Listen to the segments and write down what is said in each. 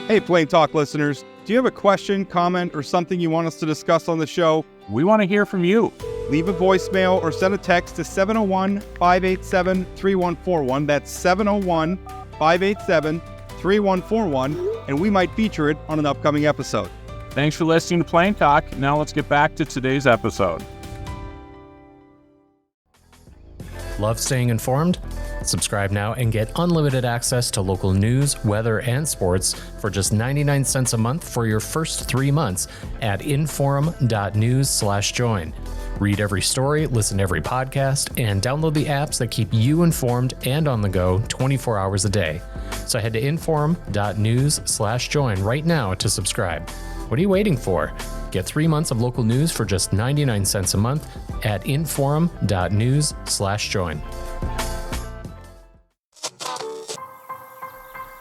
Hey, Plain Talk listeners, do you have a question, comment, or something you want us to discuss on the show? We want to hear from you. Leave a voicemail or send a text to 701-587-3141. That's 701-587-3141, and we might feature it on an upcoming episode. Thanks for listening to Plain Talk. Now let's get back to today's episode. Love staying informed? Subscribe now and get unlimited access to local news, weather, and sports for just 99 cents a month for your first 3 months at inforum.news/join. Read every story, listen to every podcast, and download the apps that keep you informed and on the go 24 hours a day. So head to inforum.news/join right now to subscribe. What are you waiting for? Get 3 months of local news for just 99 cents a month at inforum.news/join.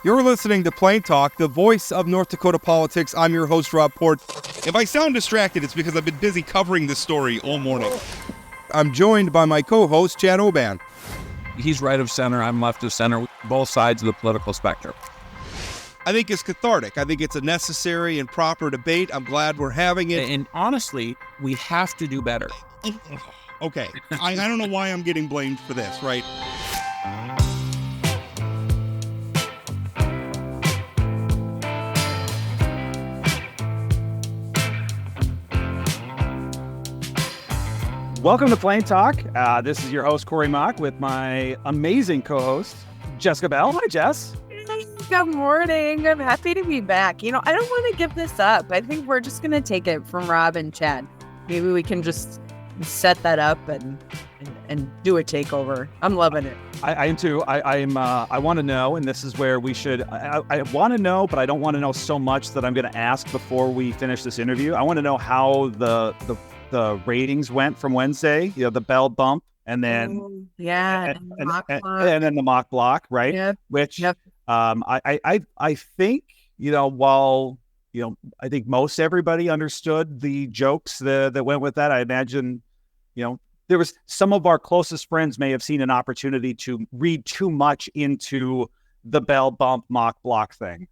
You're listening to Plain Talk, the voice of North Dakota politics. I'm your host, Rob Port. If I sound distracted, it's because I've been busy covering this story all morning. I'm joined by my co-host, Chad Oban. He's right of center, I'm left of center, both sides of the political spectrum. I think it's cathartic. I think it's a necessary and proper debate. I'm glad we're having it. And honestly, we have to do better. Okay, I don't know why I'm getting blamed for this, right? Welcome to Plain Talk. This is your host, Corey Mock, with my amazing co-host, Jessica Bell. Hi, Jess. Good morning. I'm happy to be back. I don't want to give this up. I think we're just going to take it from Rob and Chad. Maybe we can just set that up and do a takeover. I'm loving it. I am too. I want to know, and this is where we should. I want to know, but I don't want to know so much that I'm going to ask before we finish this interview. I want to know how the ratings went from Wednesday. The bell bump, and then and then the mock block, right? Yep. Which Yep. I think while I think most everybody understood the jokes that went with that. I imagine there was some of our closest friends may have seen an opportunity to read too much into the bell bump mock block thing.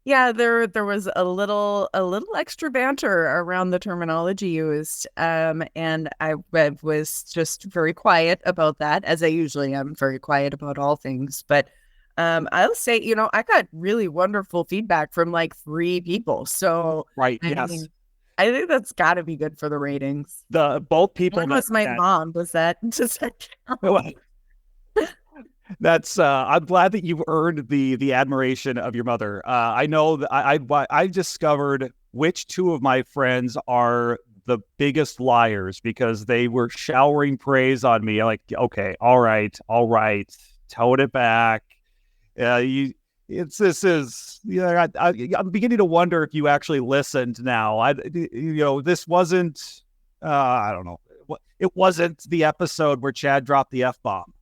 Yeah, there was a little extra banter around the terminology used, and I was just very quiet about that, as I usually am, very quiet about all things. But I'll say, I got really wonderful feedback from like 3 people. So right, I think that's got to be good for the ratings. Both people. One was my mom. Was that just? That's I'm glad that you've earned the admiration of your mother. I know that I discovered which 2 of my friends are the biggest liars because they were showering praise on me. Like, okay, all right, tone it back. I'm beginning to wonder if you actually listened now. This wasn't. I don't know. It wasn't the episode where Chad dropped the F-bomb.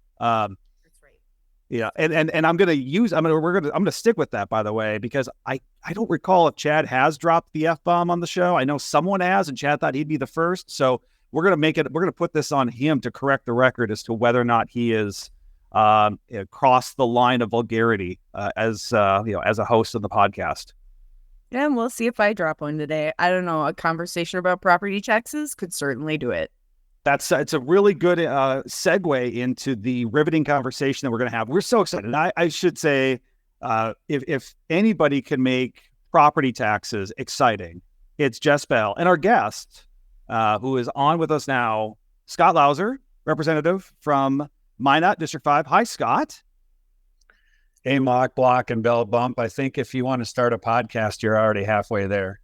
Yeah, and I'm gonna stick with that, by the way, because I don't recall if Chad has dropped the F-bomb on the show. I know someone has, and Chad thought he'd be the first. So we're gonna put this on him to correct the record as to whether or not he is crossed the line of vulgarity as a host of the podcast. Yeah, and we'll see if I drop one today. I don't know. A conversation about property taxes could certainly do it. It's a really good segue into the riveting conversation that we're going to have. We're so excited. I should say, if anybody can make property taxes exciting, it's Jess Bell. And our guest, who is on with us now, Scott Louser, representative from Minot, District 5. Hi, Scott. Hey, mock block and bell bump. I think if you want to start a podcast, you're already halfway there.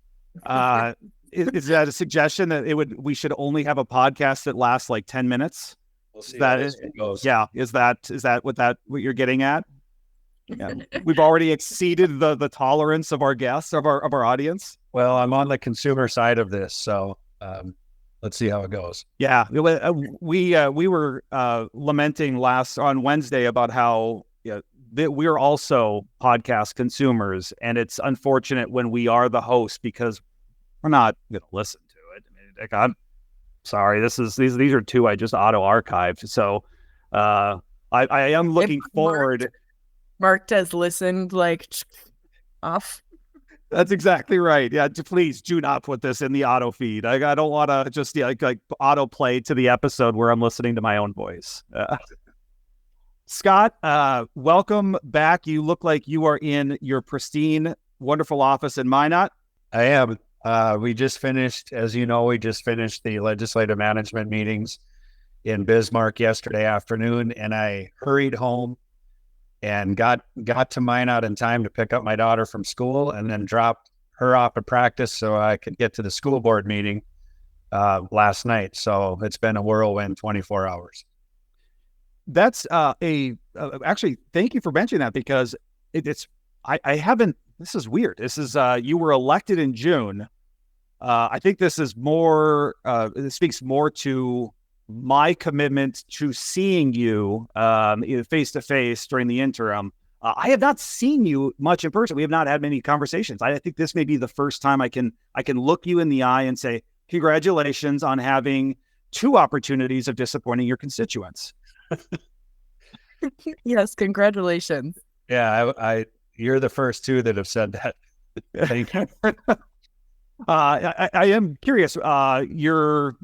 Is that a suggestion that we should only have a podcast that lasts like 10 minutes? We'll see how this goes. Yeah. Is that what you're getting at? Yeah. We've already exceeded the tolerance of our guests, of our audience. Well, I'm on the consumer side of this, so let's see how it goes. Yeah. We were lamenting on Wednesday about how we're also podcast consumers, and it's unfortunate when we are the host because we're not going to listen to it. I mean, I'm sorry. These are 2 I just auto archived. So I am looking forward. Marked as listened, like off. That's exactly right. Yeah, please do not put this in the auto feed. I don't want to just like auto play to the episode where I'm listening to my own voice. Scott, welcome back. You look like you are in your pristine, wonderful office in Minot. I am. We just finished, as you know, the legislative management meetings in Bismarck yesterday afternoon, and I hurried home and got to Minot in time to pick up my daughter from school and then dropped her off at practice so I could get to the school board meeting last night. So it's been a whirlwind 24 hours. That's actually, thank you for mentioning that, because I haven't, this is weird. This is, you were elected in June. I think this is more, it speaks more to my commitment to seeing you face to face during the interim. I have not seen you much in person. We have not had many conversations. I think this may be the first time I can look you in the eye and say, congratulations on having 2 opportunities of disappointing your constituents. Yes, congratulations. Yeah, you're the first 2 that have said that. Thank you. I am curious. Your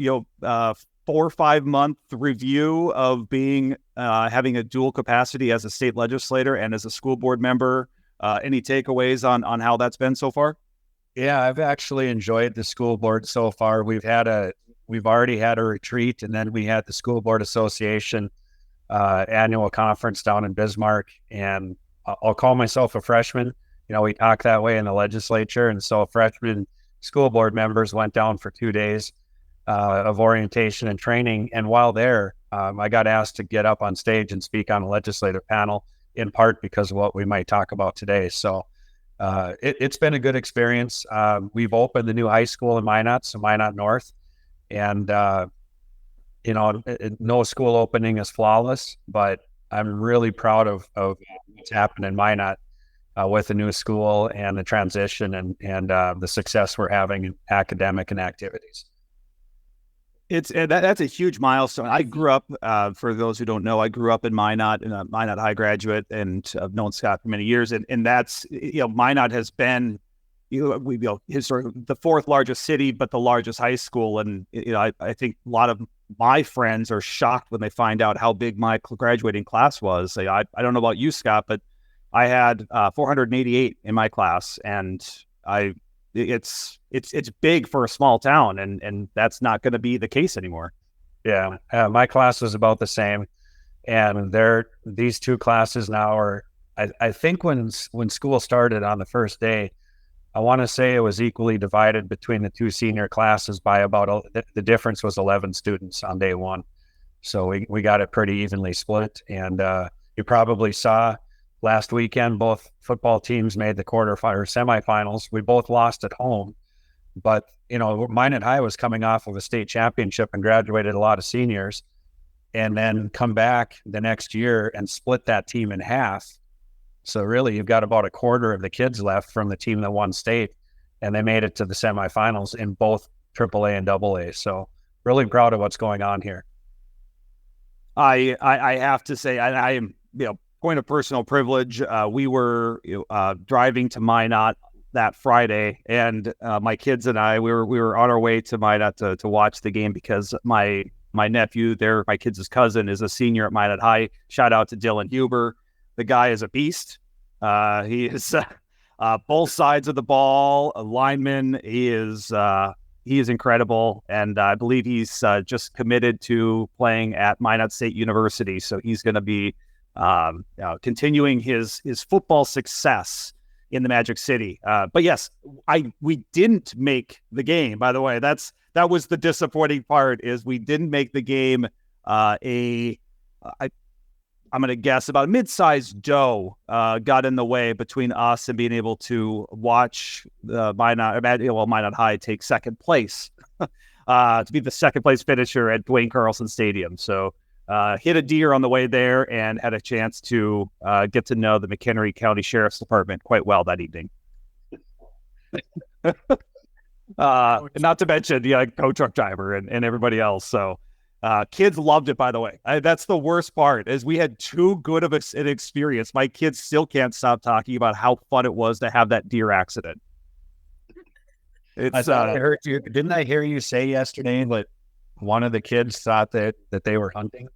4 or 5 month review of being having a dual capacity as a state legislator and as a school board member. Any takeaways on how that's been so far? Yeah, I've actually enjoyed the school board so far. We've already had a retreat, and then we had the School Board Association annual conference down in Bismarck. And I'll call myself a freshman. We talk that way in the legislature, and so freshman school board members went down for 2 days of orientation and training. And while there, I got asked to get up on stage and speak on a legislative panel, in part because of what we might talk about today. So it's been a good experience. We've opened the new high school in Minot, so Minot North. And, no school opening is flawless, but I'm really proud of what's happened in Minot with the new school and the transition and the success we're having in academic and activities. That's a huge milestone. I grew up, for those who don't know, I grew up in Minot, in a Minot High graduate, and I've known Scott for many years. And that's, Minot has been, historically the 4th largest city, but the largest high school. And, I think a lot of my friends are shocked when they find out how big my graduating class was. I don't know about you, Scott, but I had 488 in my class, and it's big for a small town, and that's not going to be the case anymore. Yeah, my class was about the same, and these 2 classes now are. I think when school started on the first day, I want to say it was equally divided between the 2 senior classes by about the difference was 11 students on day 1, so we got it pretty evenly split. And you probably saw last weekend both football teams made the semifinals. We both lost at home, but Minot High was coming off of a state championship and graduated a lot of seniors, and then come back the next year and split that team in half. So really, you've got about a quarter of the kids left from the team that won state, and they made it to the semifinals in both AAA and AA. So really proud of what's going on here. I have to say, I am, point of personal privilege. We were driving to Minot that Friday, and my kids and I, we were on our way to Minot to watch the game because my nephew, my kids' cousin, is a senior at Minot High. Shout out to Dylan Huber. The guy is a beast. He is both sides of the ball, a lineman. He is incredible, and I believe he's just committed to playing at Minot State University. So he's going to be continuing his football success in the Magic City. But yes, we didn't make the game. By the way, that was the disappointing part, is we didn't make the game. I'm going to guess about a mid-sized doe got in the way between us and being able to watch Minot High take second place to be the second place finisher at Dwayne Carlson Stadium. So hit a deer on the way there and had a chance to get to know the McHenry County Sheriff's Department quite well that evening. And not to mention the tow truck driver and everybody else. So kids loved it, by the way. That's the worst part, is we had too good of an experience. My kids still can't stop talking about how fun it was to have that deer accident. I thought I heard you. Didn't I hear you say yesterday that one of the kids thought that they were hunting?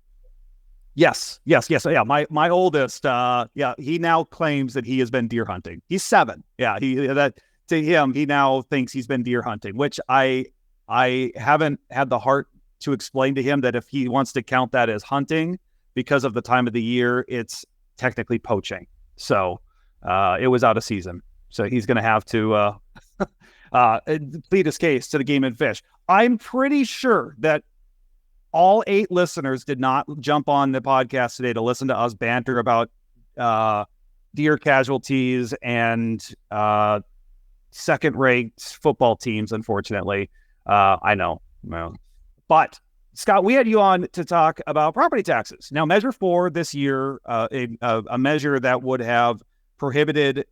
Yes. Yeah, my oldest, he now claims that he has been deer hunting. He's 7. Yeah, to him, he now thinks he's been deer hunting, which I haven't had the heart to explain to him that if he wants to count that as hunting because of the time of the year, it's technically poaching. So it was out of season. So he's going to have to plead his case to the Game and Fish. I'm pretty sure that all 8 listeners did not jump on the podcast today to listen to us banter about deer casualties and second-ranked football teams, unfortunately. I know. Well, but, Scott, we had you on to talk about property taxes. Now, Measure 4 this year, a measure that would have prohibited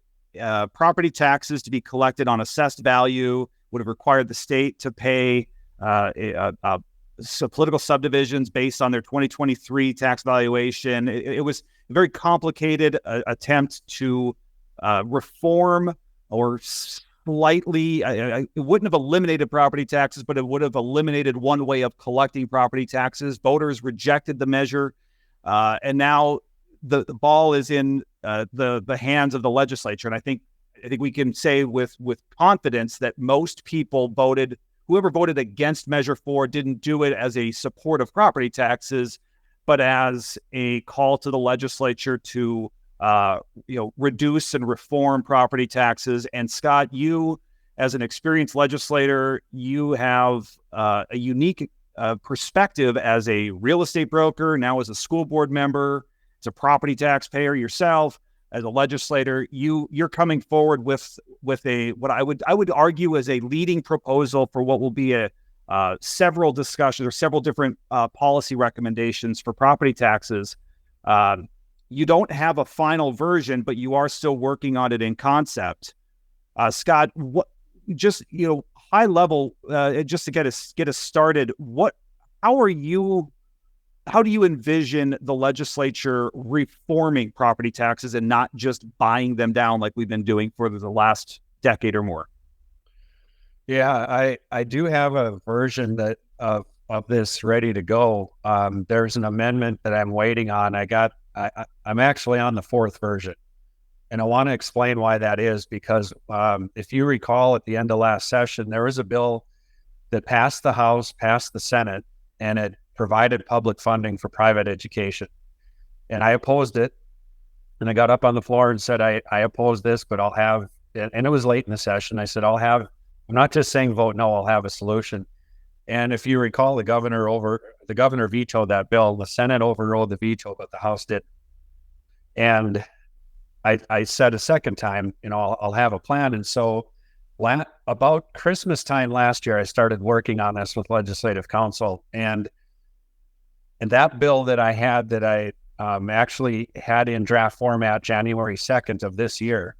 property taxes to be collected on assessed value, would have required the state to pay political subdivisions based on their 2023 tax valuation. It was a very complicated attempt to reform or slightly, it wouldn't have eliminated property taxes, but it would have eliminated one way of collecting property taxes. Voters rejected the measure. And now the ball is in the hands of the legislature. And I think we can say with confidence that most people whoever voted against Measure 4 didn't do it as a support of property taxes, but as a call to the legislature to reduce and reform property taxes. And Scott, you, as an experienced legislator, you have a unique perspective as a real estate broker, now as a school board member, as a property taxpayer yourself, as a legislator. You're coming forward with what I would argue is a leading proposal for what will be several discussions or several different policy recommendations for property taxes. You don't have a final version, but you are still working on it in concept. Scott, what just high level, just to get us started, how do you envision the legislature reforming property taxes and not just buying them down like we've been doing for the last decade or more? Yeah, I do have a version of this ready to go. There's an amendment that I'm waiting on. I'm actually on the 4th version, and I want to explain why that is, because if you recall, at the end of last session, there was a bill that passed the House, passed the Senate, and it provided public funding for private education. And I opposed it. And I got up on the floor and said, I oppose this, but I'll have, and it was late in the session. I said, I'm not just saying vote no, I'll have a solution. And if you recall, the governor vetoed that bill. The Senate overrode the veto, but the House did. And I said a second time, I'll have a plan. And so about Christmas time last year, I started working on this with Legislative Counsel. And that bill that I actually had in draft format January 2nd of this year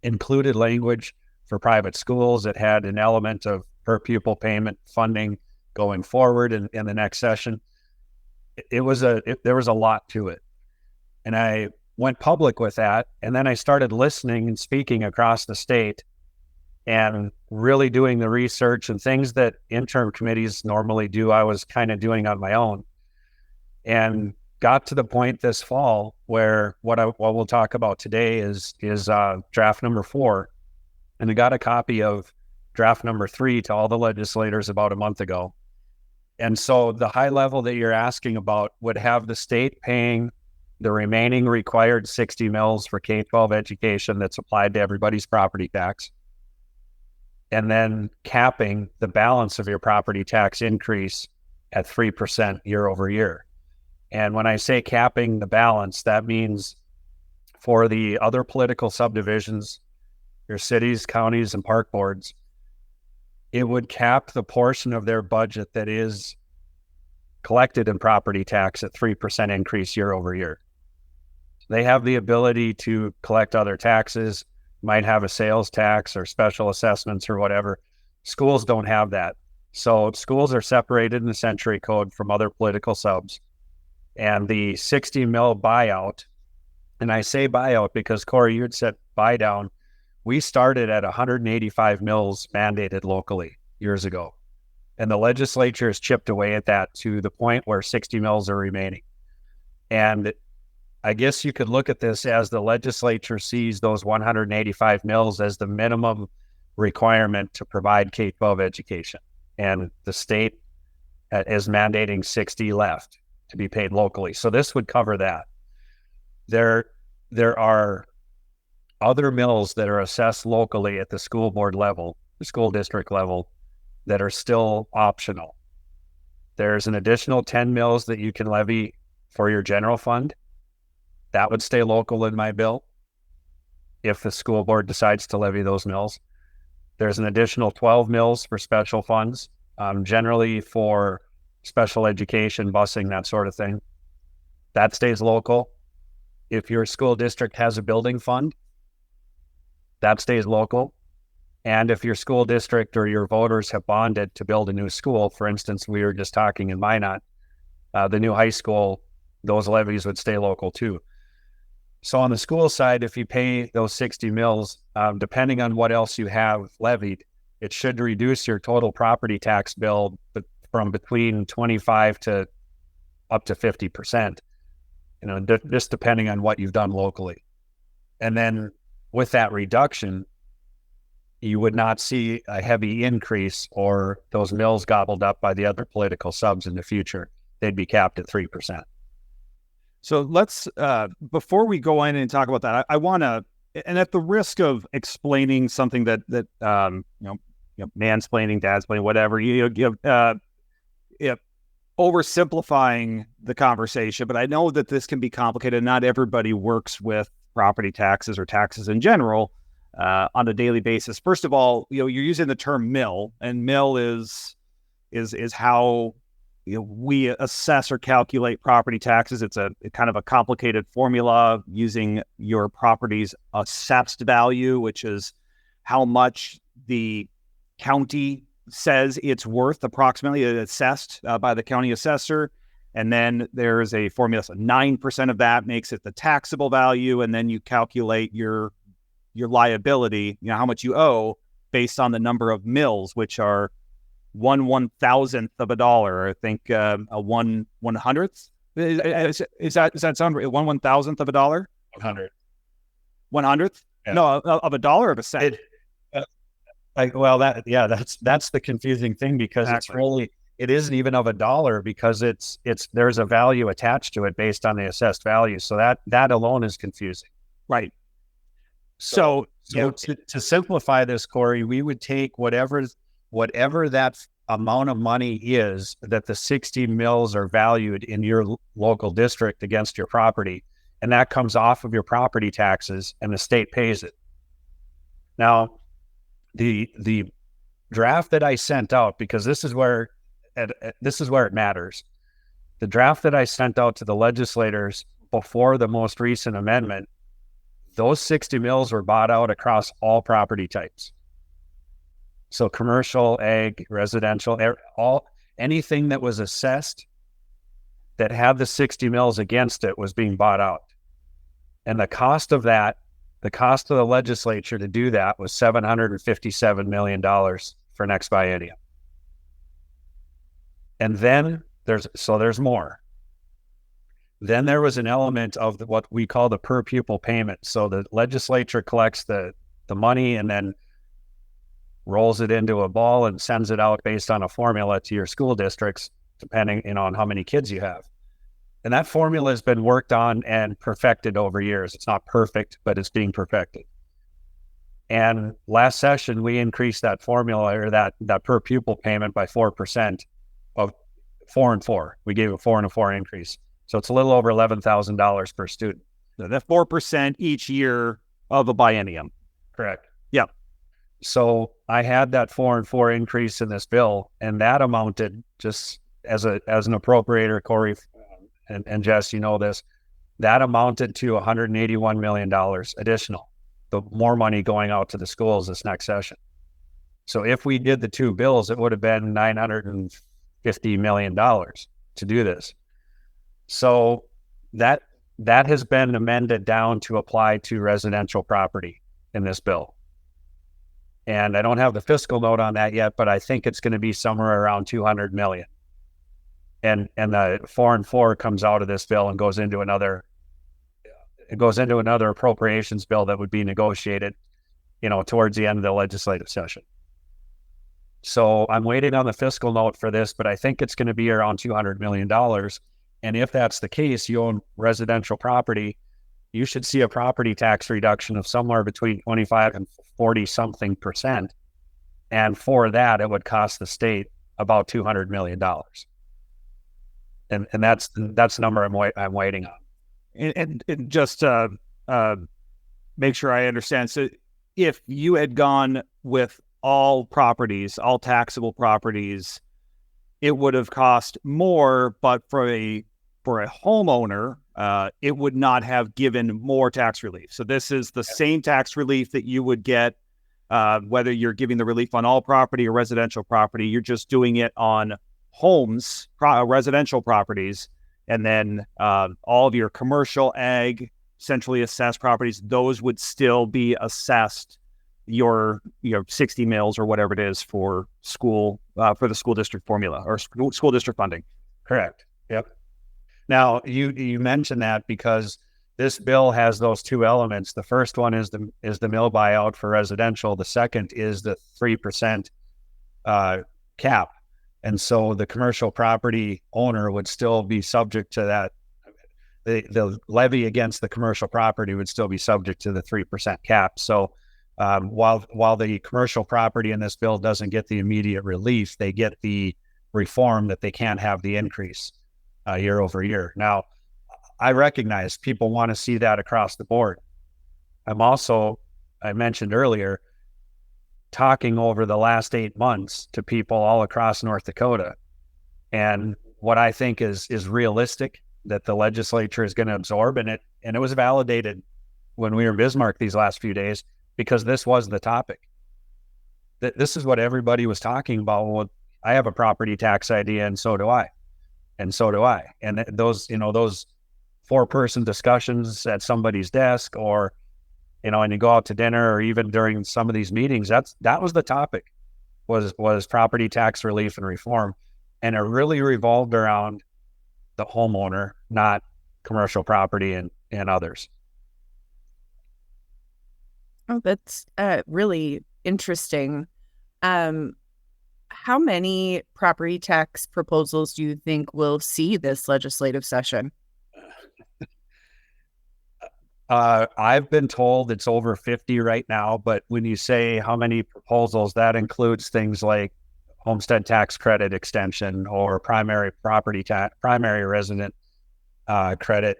included language for private schools. It had an element of per pupil payment funding going forward in the next session. There was a lot to it. And I went public with that. And then I started listening and speaking across the state and really doing the research and things that interim committees normally do. I was kind of doing on my own, and got to the point this fall where what we'll talk about today is draft number 4. And I got a copy of draft number 3 to all the legislators about a month ago. And so the high level that you're asking about would have the state paying the remaining required 60 mils for K-12 education that's applied to everybody's property tax, and then capping the balance of your property tax increase at 3% year over year. And when I say capping the balance, that means for the other political subdivisions, your cities, counties, and park boards, it would cap the portion of their budget that is collected in property tax at 3% increase year over year. They have the ability to collect other taxes, might have a sales tax or special assessments or whatever. Schools don't have that. So schools are separated in the Century Code from other political subs. And the 60 mil buyout, and I say buyout because Corey, you had said buy down. we started at 185 mills mandated locally years ago. And the legislature has chipped away at that to the point where 60 mills are remaining. And I guess you could look at this as the legislature sees those 185 mills as the minimum requirement to provide K-12 education. And the state is mandating 60 left to be paid locally. So this would cover that. There are other mills that are assessed locally at the school board level, the school district level, that are still optional. There's an additional 10 mills that you can levy for your general fund. That would stay local in my bill if the school board decides to levy those mills. There's an additional 12 mills for special funds, generally for special education, busing, that sort of thing. That stays local. If your school district has a building fund, that stays local. And if your school district or your voters have bonded to build a new school, for instance, we were just talking in Minot, the new high school, those levies would stay local too. So on the school side, if you pay those 60 mills, depending on what else you have levied, it should reduce your total property tax bill from between 25 to up to 50%, just depending on what you've done locally. And then with that reduction, you would not see a heavy increase or those mills gobbled up by the other political subs in the future. They'd be capped at 3%. So let's, before we go in and talk about that, I want to, and at the risk of explaining something that mansplaining, dadsplaining, whatever, oversimplifying the conversation, but I know that this can be complicated. Not everybody works with property taxes or taxes in general on a daily basis. First of all, you're using the term mill, and mill is how we assess or calculate property taxes. It's a kind of a complicated formula using your property's assessed value, which is how much the county says it's worth, approximately assessed by the county assessor. And then there's a formula, so 9% of that makes it the taxable value. And then you calculate your liability, how much you owe based on the number of mills, which are 1/1000th of a dollar. I think a 1/100th. Does that sound right? 1/1000th of a dollar? 100. 100th? Yeah. No, of a dollar, of a cent. That's the confusing thing, because exactly. It isn't even of a dollar, because there's a value attached to it based on the assessed value. So that alone is confusing. Right. So to simplify this, Corey, we would take whatever that amount of money is that the 60 mills are valued in your local district against your property, and that comes off of your property taxes, and the state pays it. Now, the draft that I sent out, because this is where it matters. The draft that I sent out to the legislators before the most recent amendment, those 60 mills were bought out across all property types. So commercial, ag, residential, anything that was assessed that had the 60 mills against it was being bought out. And the cost of the legislature to do that was $757 million for next biennium. And then there's more. Then there was an element of what we call the per pupil payment. So the legislature collects the money and then rolls it into a ball and sends it out based on a formula to your school districts, depending on how many kids you have. And that formula has been worked on and perfected over years. It's not perfect, but it's being perfected. And last session, we increased that formula, or that per pupil payment, by 4%, of 4 and 4. We gave a 4 and a 4 increase. So it's a little over $11,000 per student. So that's 4% each year of a biennium. Correct. Yeah. So I had that 4 and 4 increase in this bill, and that amounted, just as an appropriator, Corey and Jess, you know this, that amounted to $181 million additional, the more money going out to the schools this next session. So if we did the two bills, it would have been $950 million to do this. So that has been amended down to apply to residential property in this bill. And I don't have the fiscal note on that yet, but I think it's going to be somewhere around 200 million. And the 4 and 4 comes out of this bill and goes into another appropriations bill that would be negotiated, towards the end of the legislative session. So I'm waiting on the fiscal note for this, but I think it's going to be around $200 million. And if that's the case, you own residential property, you should see a property tax reduction of somewhere between 25 and 40 something percent. And for that, it would cost the state about $200 million. And that's the number I'm waiting on. And just make sure I understand. So if you had gone with all taxable properties, it would have cost more, but for a homeowner, it would not have given more tax relief. So this is the same tax relief that you would get, whether you're giving the relief on all property or residential property. You're just doing it on homes, residential properties, and then all of your commercial, ag, centrally assessed properties, those would still be assessed your 60 mils or whatever it is for school, for the school district formula or school district funding. Correct. Yep. Now you mentioned that because this bill has those two elements. The first one is the mill buyout for residential. The second is the 3% cap. And so the commercial property owner would still be subject to that. The levy against the commercial property would still be subject to the 3% cap. So while the commercial property in this bill doesn't get the immediate relief, they get the reform that they can't have the increase year over year. Now, I recognize people want to see that across the board. I mentioned earlier, talking over the last 8 months to people all across North Dakota. And what I think is realistic that the legislature is going to absorb, and it was validated when we were in Bismarck these last few days, because this was the topic. This is what everybody was talking about. Well, I have a property tax idea, and so do I. And so do I. And those 4-person discussions at somebody's desk, or, and you go out to dinner, or even during some of these meetings, that was the topic, was property tax relief and reform. And it really revolved around the homeowner, not commercial property and others. Oh, that's really interesting. How many property tax proposals do you think will see this legislative session? I've been told it's over 50 right now, but when you say how many proposals, that includes things like homestead tax credit extension or primary resident credit.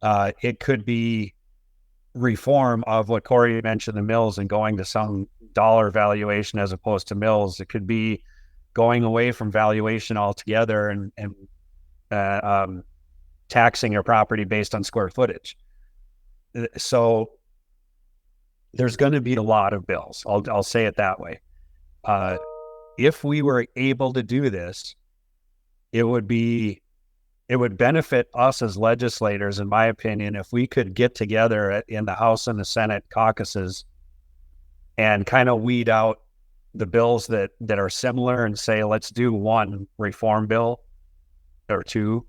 It could be reform of what Corey mentioned, the mills, and going to some dollar valuation as opposed to mills. It could be going away from valuation altogether and taxing your property based on square footage. So there's going to be a lot of bills. I'll say it that way. If we were able to do this, it would benefit us as legislators, in my opinion, if we could get together in the House and the Senate caucuses and kind of weed out the bills that are similar and say, let's do one reform bill or two,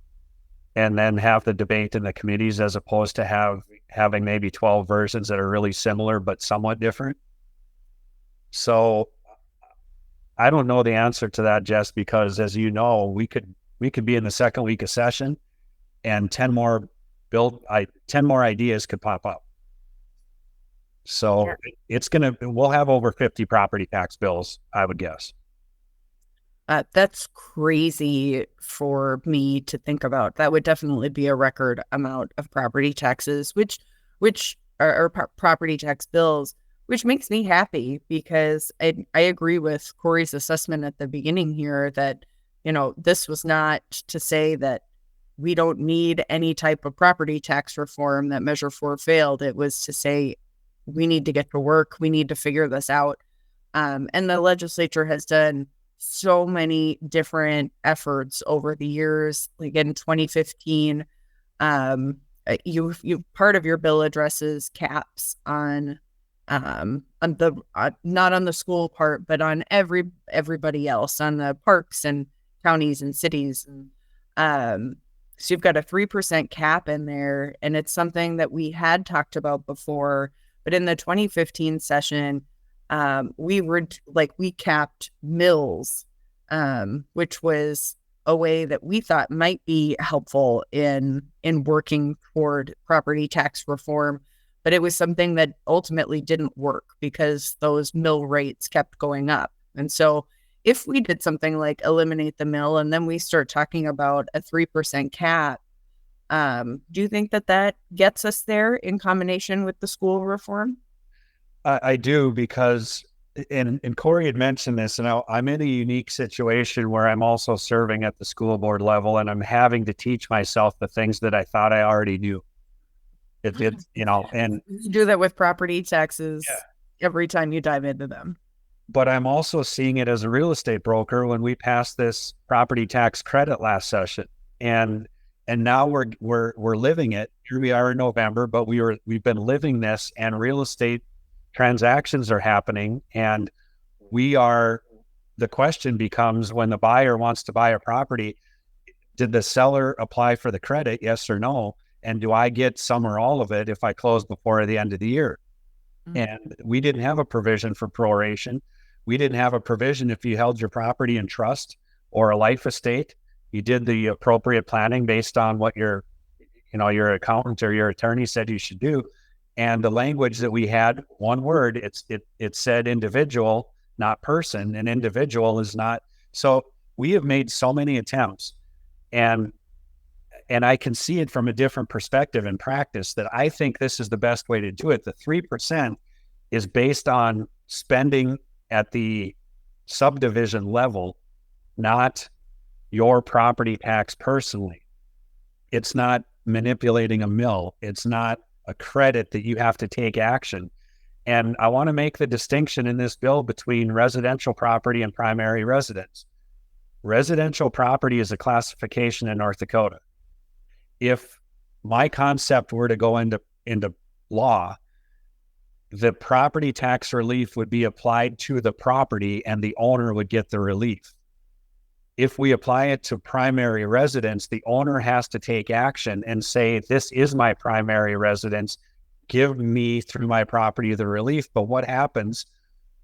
and then have the debate in the committees, as opposed to having maybe 12 versions that are really similar but somewhat different. So I don't know the answer to that, Jess, because as you know, we could be in the second week of session and 10 more ideas could pop up. So yeah. We'll have over 50 property tax bills, I would guess. That's crazy for me to think about. That would definitely be a record amount of property taxes, which are property tax bills, which makes me happy, because I agree with Corey's assessment at the beginning here that, this was not to say that we don't need any type of property tax reform, that Measure 4 failed. It was to say we need to get to work. We need to figure this out. And the legislature has done so many different efforts over the years. Like in 2015, you part of your bill addresses caps on on the not on the school part, but on everybody else, on the parks and counties and cities. And so you've got a 3% cap in there, and it's something that we had talked about before. But in the 2015 session, we capped mills, which was a way that we thought might be helpful in working toward property tax reform. But it was something that ultimately didn't work because those mill rates kept going up. And so if we did something like eliminate the mill and then we start talking about a 3% cap, do you think that gets us there in combination with the school reform? I do, because, and Corey had mentioned this, and I'm in a unique situation where I'm also serving at the school board level, and I'm having to teach myself the things that I thought I already knew. And you do that with property taxes every time you dive into them. But I'm also seeing it as a real estate broker when we passed this property tax credit last session, and now we're living it. Here we are in November, but we've been living this, and real estate transactions are happening, and the question becomes, when the buyer wants to buy a property, did the seller apply for the credit, yes or no? And do I get some or all of it if I close before the end of the year? Mm-hmm. And we didn't have a provision for proration. We didn't have a provision if you held your property in trust or a life estate. You did the appropriate planning based on what your accountant or your attorney said you should do. And the language that we had, one word, it said individual, not person, and individual is not. So we have made so many attempts, and I can see it from a different perspective in practice, that I think this is the best way to do it. The 3% is based on spending at the subdivision level, not your property tax personally. It's not manipulating a mill. It's not a credit that you have to take action. And I want to make the distinction in this bill between residential property and primary residence. Residential property is a classification in North Dakota. If my concept were to go into law, the property tax relief would be applied to the property and the owner would get the relief. If we apply it to primary residence, the owner has to take action and say, this is my primary residence, give me through my property the relief. But what happens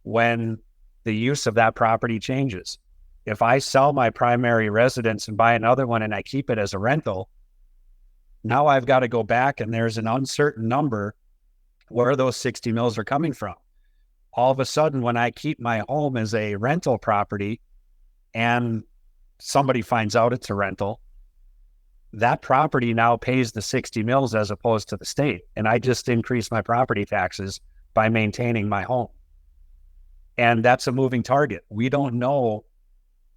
when the use of that property changes? If I sell my primary residence and buy another one and I keep it as a rental, now I've got to go back and there's an uncertain number where those 60 mills are coming from. All of a sudden, when I keep my home as a rental property and somebody finds out it's a rental, that property now pays the 60 mills as opposed to the state. And I just increased my property taxes by maintaining my home. And that's a moving target. We don't know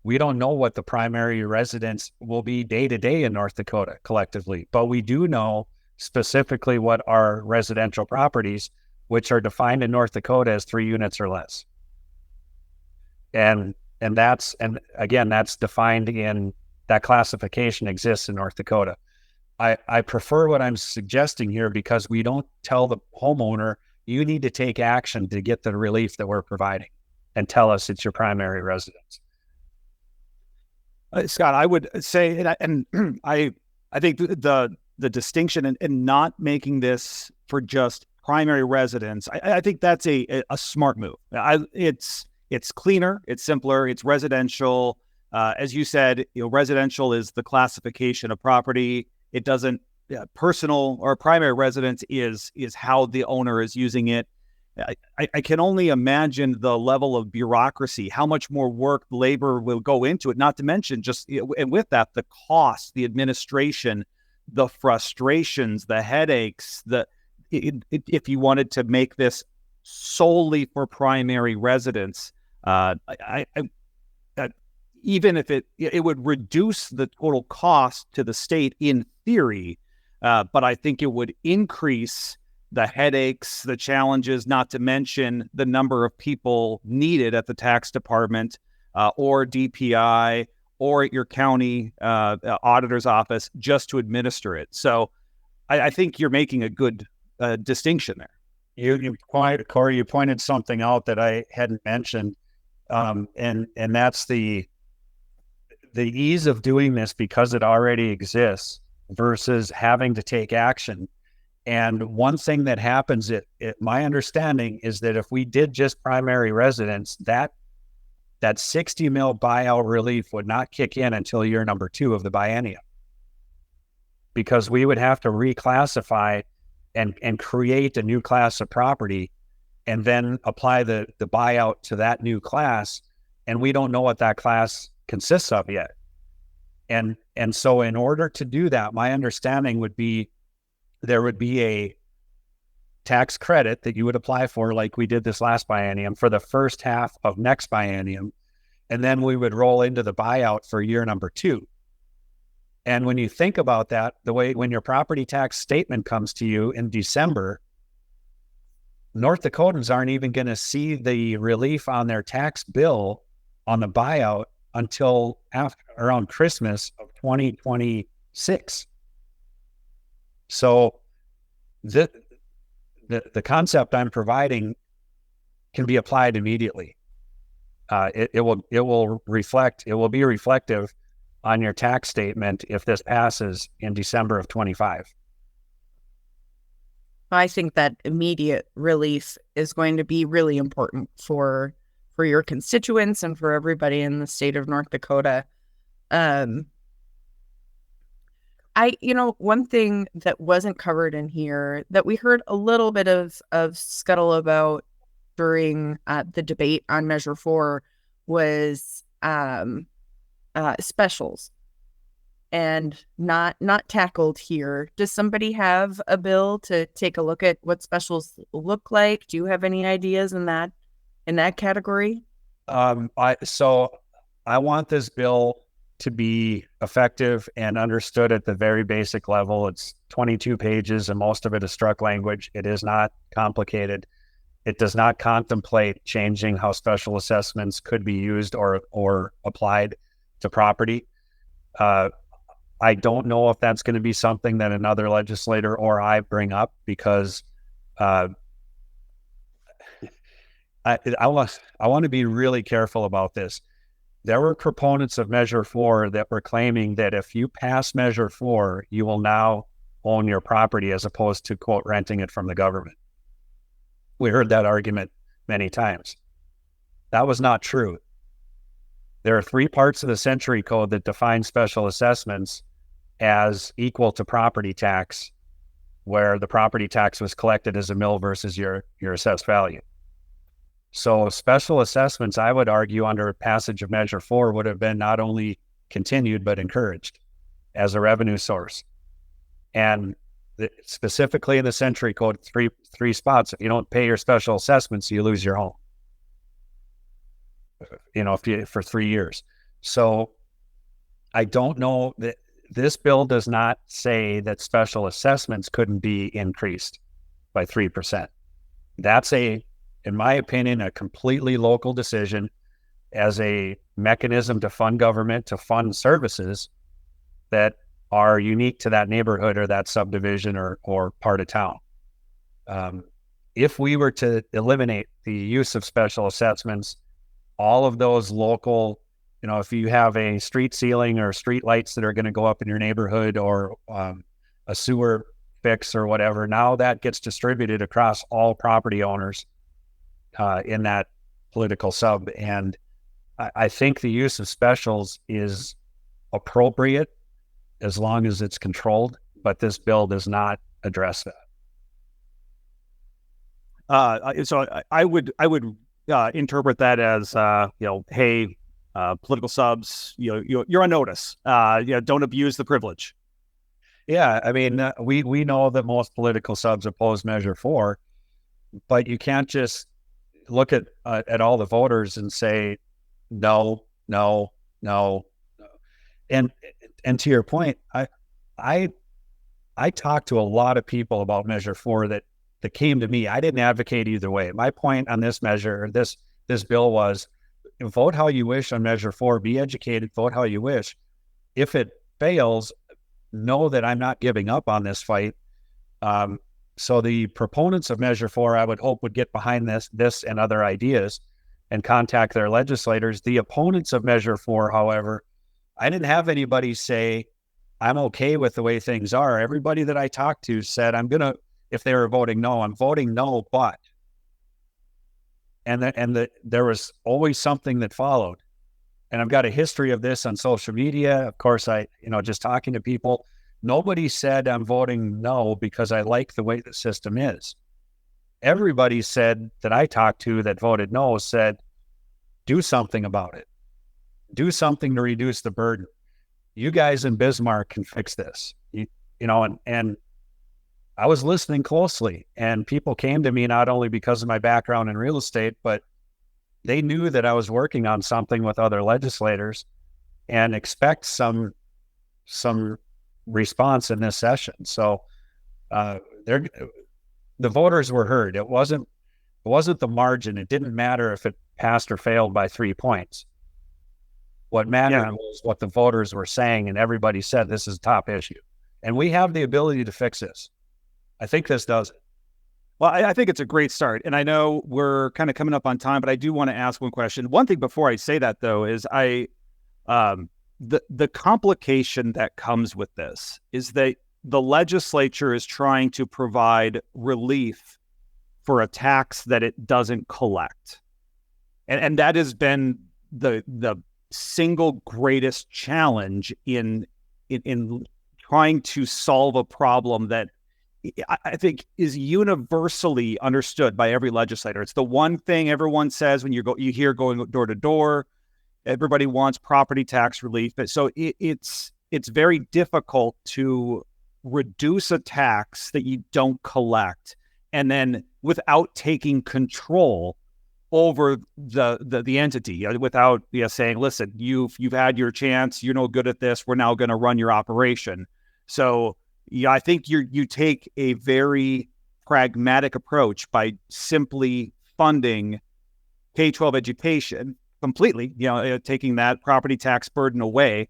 what the primary residence will be day to day in North Dakota collectively, but we do know specifically what are residential properties, which are defined in North Dakota as 3 units or less. And again, that's defined in that classification exists in North Dakota. I prefer what I'm suggesting here because we don't tell the homeowner, you need to take action to get the relief that we're providing and tell us it's your primary residence. Scott, I would say, and I think the distinction in not making this for just primary residence, I think that's a smart move. It's cleaner, it's simpler, it's residential. As you said, residential is the classification of property. It doesn't personal or primary residence is how the owner is using it. I can only imagine the level of bureaucracy, how much more work, labor will go into it, not to mention just, and with that, the cost, the administration, the frustrations, the headaches, if you wanted to make this solely for primary residence, even if it would reduce the total cost to the state in theory, but I think it would increase the headaches, the challenges, not to mention the number of people needed at the tax department or DPI or at your county auditor's office just to administer it. So I think you're making a good distinction there. Corey, you pointed something out that I hadn't mentioned, and that's the ease of doing this because it already exists versus having to take action. And one thing that happens, my understanding is that if we did just primary residence, that 60 mil buyout relief would not kick in until year number 2 of the biennium, because we would have to reclassify and create a new class of property and then apply the buyout to that new class. And we don't know what that class consists of yet. And so in order to do that, my understanding would be there would be a tax credit that you would apply for, like we did this last biennium, for the first half of next biennium. And then we would roll into the buyout for year number 2. And when you think about that, when your property tax statement comes to you in December, North Dakotans aren't even going to see the relief on their tax bill on the buyout until around Christmas of 2026. So the concept I'm providing can be applied immediately. It will be reflective on your tax statement if this passes in December of 25. I think that immediate relief is going to be really important for your constituents and for everybody in the state of North Dakota. One thing that wasn't covered in here that we heard a little bit of scuttle about during the debate on Measure 4 was specials, and not tackled here. Does somebody have a bill to take a look at what specials look like? Do you have any ideas in that category? I want this bill to be effective and understood at the very basic level. It's 22 pages and most of it is struck language. It is not complicated. It does not contemplate changing how special assessments could be used or applied to property. I don't know if that's going to be something that another legislator or I bring up, because I want to be really careful about this. There were proponents of Measure 4 that were claiming that if you pass Measure 4, you will now own your property as opposed to, quote, renting it from the government. We heard that argument many times. That was not true. There are 3 parts of the Century Code that define special assessments as equal to property tax, where the property tax was collected as a mill versus your assessed value. So special assessments, I would argue, under passage of Measure 4 would have been not only continued, but encouraged as a revenue source. And specifically in the Century Code, three spots. If you don't pay your special assessments, you lose your home, for 3 years. So I don't know that this bill does not say that special assessments couldn't be increased by 3%. That's in my opinion, a completely local decision as a mechanism to fund government, to fund services that are unique to that neighborhood or that subdivision or part of town. If we were to eliminate the use of special assessments, all of those local, if you have a street ceiling or street lights that are going to go up in your neighborhood, or a sewer fix or whatever, now that gets distributed across all property owners in that political sub. And I think the use of specials is appropriate as long as it's controlled, but this bill does not address that. So I would interpret that as, hey, political subs, you're on notice. Don't abuse the privilege. Yeah, I mean, we know that most political subs oppose Measure 4, but you can't just look at all the voters and say no. And to your point, I talked to a lot of people about Measure 4 that came to me. I didn't advocate either way. My point on this measure, this bill was, vote how you wish on Measure 4, be educated, vote how you wish. If it fails, know that I'm not giving up on this fight. So the proponents of Measure 4, I would hope, would get behind this and other ideas and contact their legislators. The opponents of Measure 4, however, I didn't have anybody say, I'm okay with the way things are. Everybody that I talked to said, if they were voting no, I'm voting no, but. There was always something that followed. And I've got a history of this on social media. Of course, just talking to people, nobody said I'm voting no because I like the way the system is. Everybody said that I talked to that voted no said, do something about it. Do something to reduce the burden. You guys in Bismarck can fix this. And I was listening closely, and people came to me not only because of my background in real estate, but they knew that I was working on something with other legislators and expect some response in this session. So the voters were heard. It wasn't the margin. It didn't matter if it passed or failed by 3 points. What mattered was what the voters were saying, and everybody said this is a top issue. And we have the ability to fix this. I think this does it. Well, I think it's a great start. And I know we're kind of coming up on time, but I do want to ask one question. One thing before I say that, though, is the complication that comes with this is that the legislature is trying to provide relief for a tax that it doesn't collect. And that has been the single greatest challenge in trying to solve a problem that I think is universally understood by every legislator. It's the one thing everyone says when you hear going door to door. Everybody wants property tax relief, but so it's very difficult to reduce a tax that you don't collect, and then without taking control over the entity, without saying, listen, you've had your chance, you're no good at this, we're now going to run your operation. So I think you take a very pragmatic approach by simply funding K-12 education completely, taking that property tax burden away,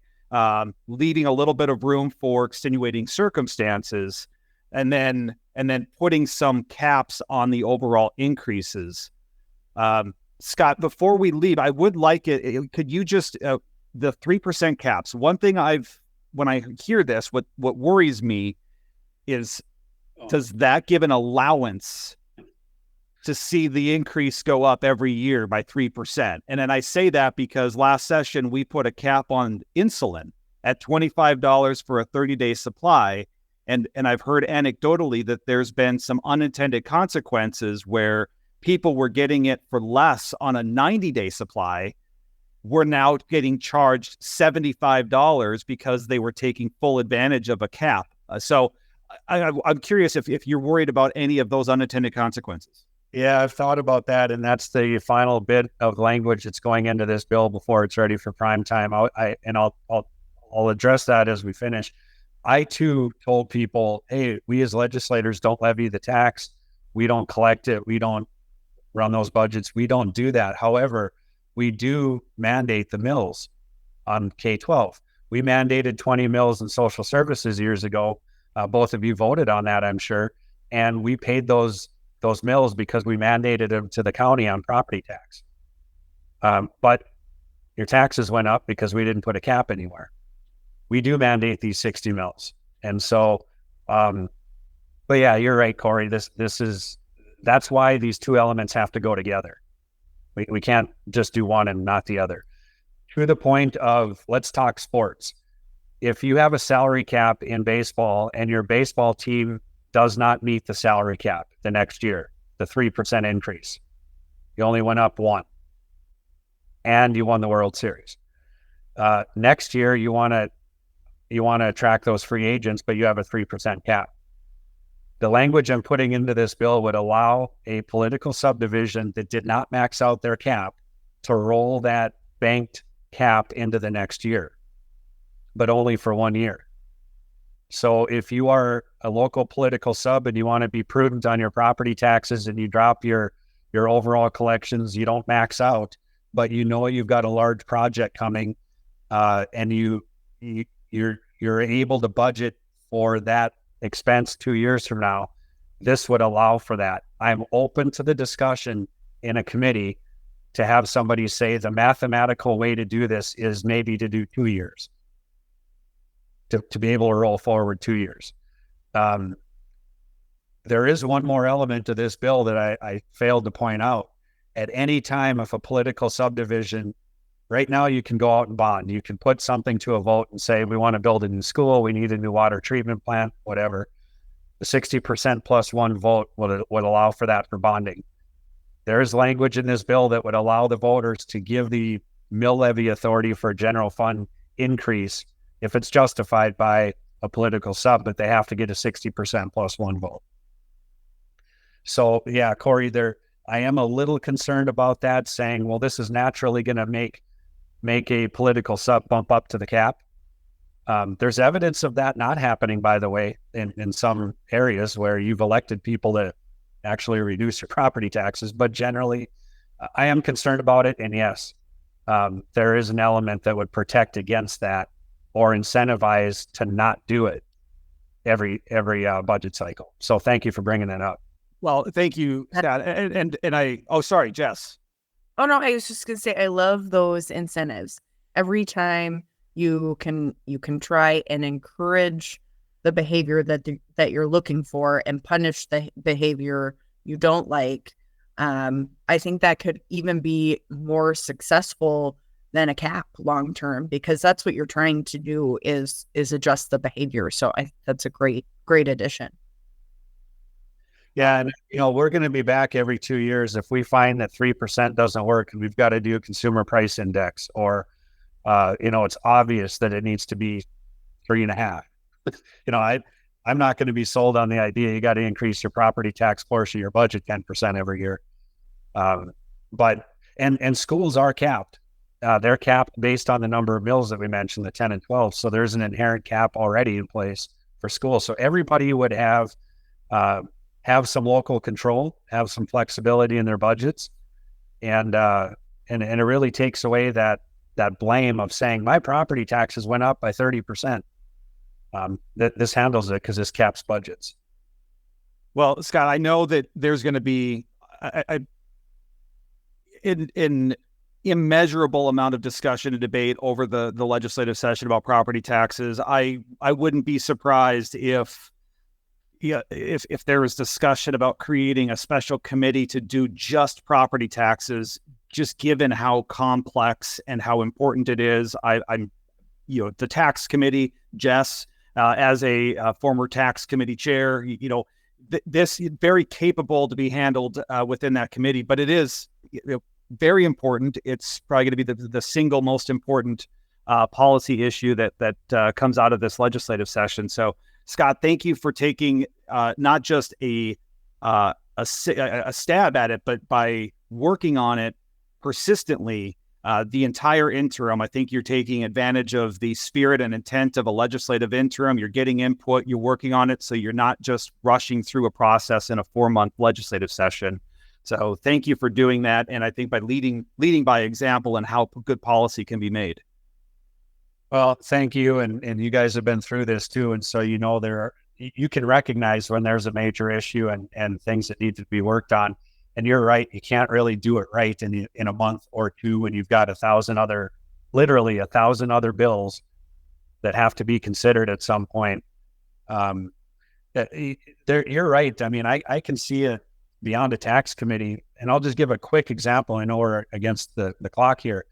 leaving a little bit of room for extenuating circumstances, and then putting some caps on the overall increases. Scott, before we leave, I would like it. Could you just the 3% caps? One thing when I hear this, what worries me is, does that give an allowance to see the increase go up every year by 3%? And then I say that because last session we put a cap on insulin at $25 for a 30-day supply. And I've heard anecdotally that there's been some unintended consequences where people were getting it for less on a 90-day supply. We're now getting charged $75 because they were taking full advantage of a cap. So I'm curious if you're worried about any of those unintended consequences. Yeah, I've thought about that, and that's the final bit of language that's going into this bill before it's ready for prime time. I'll address that as we finish. I too told people, hey, we as legislators don't levy the tax. We don't collect it. We don't run those budgets. We don't do that. However, we do mandate the mills on K-12. We mandated 20 mills in social services years ago. Both of you voted on that, I'm sure. And we paid those mills because we mandated them to the county on property tax. But your taxes went up because we didn't put a cap anywhere. We do mandate these 60 mills. And so, but yeah, you're right, Corey. That's why these two elements have to go together. We can't just do one and not the other. To the point of, let's talk sports. If you have a salary cap in baseball and your baseball team does not meet the salary cap the next year, the 3% increase, you only went up 1%, and you won the World Series. Next year, you want to attract those free agents, but you have a 3% cap. The language I'm putting into this bill would allow a political subdivision that did not max out their cap to roll that banked cap into the next year, but only for 1 year. So if you are a local political sub and you want to be prudent on your property taxes and you drop your overall collections, you don't max out, but you've got a large project coming, and you're able to budget for that expense 2 years from now, this would allow for that. I'm open to the discussion in a committee to have somebody say the mathematical way to do this is maybe to do 2 years, to be able to roll forward 2 years. There is one more element to this bill that I failed to point out. At any time, if a political subdivision, right now you can go out and bond. You can put something to a vote and say, we want to build a new school, we need a new water treatment plant, whatever. The 60% plus one vote would allow for that for bonding. There is language in this bill that would allow the voters to give the mill levy authority for a general fund increase if it's justified by a political sub, but they have to get a 60% plus one vote. So yeah, Corey, I am a little concerned about that, saying, well, this is naturally going to make a political sub bump up to the cap. There's evidence of that not happening, by the way, in some areas where you've elected people to actually reduce your property taxes. But generally, I am concerned about it. And yes, there is an element that would protect against that or incentivize to not do it every budget cycle. So thank you for bringing that up. Well, thank you, Scott. And sorry, Jess. Oh no, I was just gonna say I love those incentives. Every time you can try and encourage the behavior that you're looking for and punish the behavior you don't like. I think that could even be more successful than a cap long term, because that's what you're trying to do is adjust the behavior. So that's a great addition. Yeah, and we're going to be back every 2 years if we find that 3% doesn't work, and we've got to do a consumer price index, or it's obvious that it needs to be 3.5. I'm not going to be sold on the idea you got to increase your property tax portion of your budget 10% every year. But schools are capped. They're capped based on the number of mills that we mentioned, the 10 and 12. So there's an inherent cap already in place for schools. So everybody would have some local control, have some flexibility in their budgets, and it really takes away that blame of saying my property taxes went up by 30%. This handles it because this caps budgets. Well, Scott, I know that there's going to be an immeasurable amount of discussion and debate over the legislative session about property taxes. I wouldn't be surprised if there was discussion about creating a special committee to do just property taxes, just given how complex and how important it is. I'm the tax committee, Jess, as a former tax committee chair, this is very capable to be handled within that committee, but it is very important. It's probably going to be the single most important policy issue that comes out of this legislative session. So, Scott, thank you for taking not just a stab at it, but by working on it persistently the entire interim. I think you're taking advantage of the spirit and intent of a legislative interim. You're getting input, you're working on it, so you're not just rushing through a process in a 4-month legislative session. So thank you for doing that. And I think by leading by example and how good policy can be made. Well, thank you. And you guys have been through this too. And so, you can recognize when there's a major issue and things that need to be worked on. And you're right, you can't really do it right in a month or two when you've got 1,000 other bills that have to be considered at some point. You're right. I mean, I can see it beyond a tax committee. And I'll just give a quick example. I know we're against the clock here.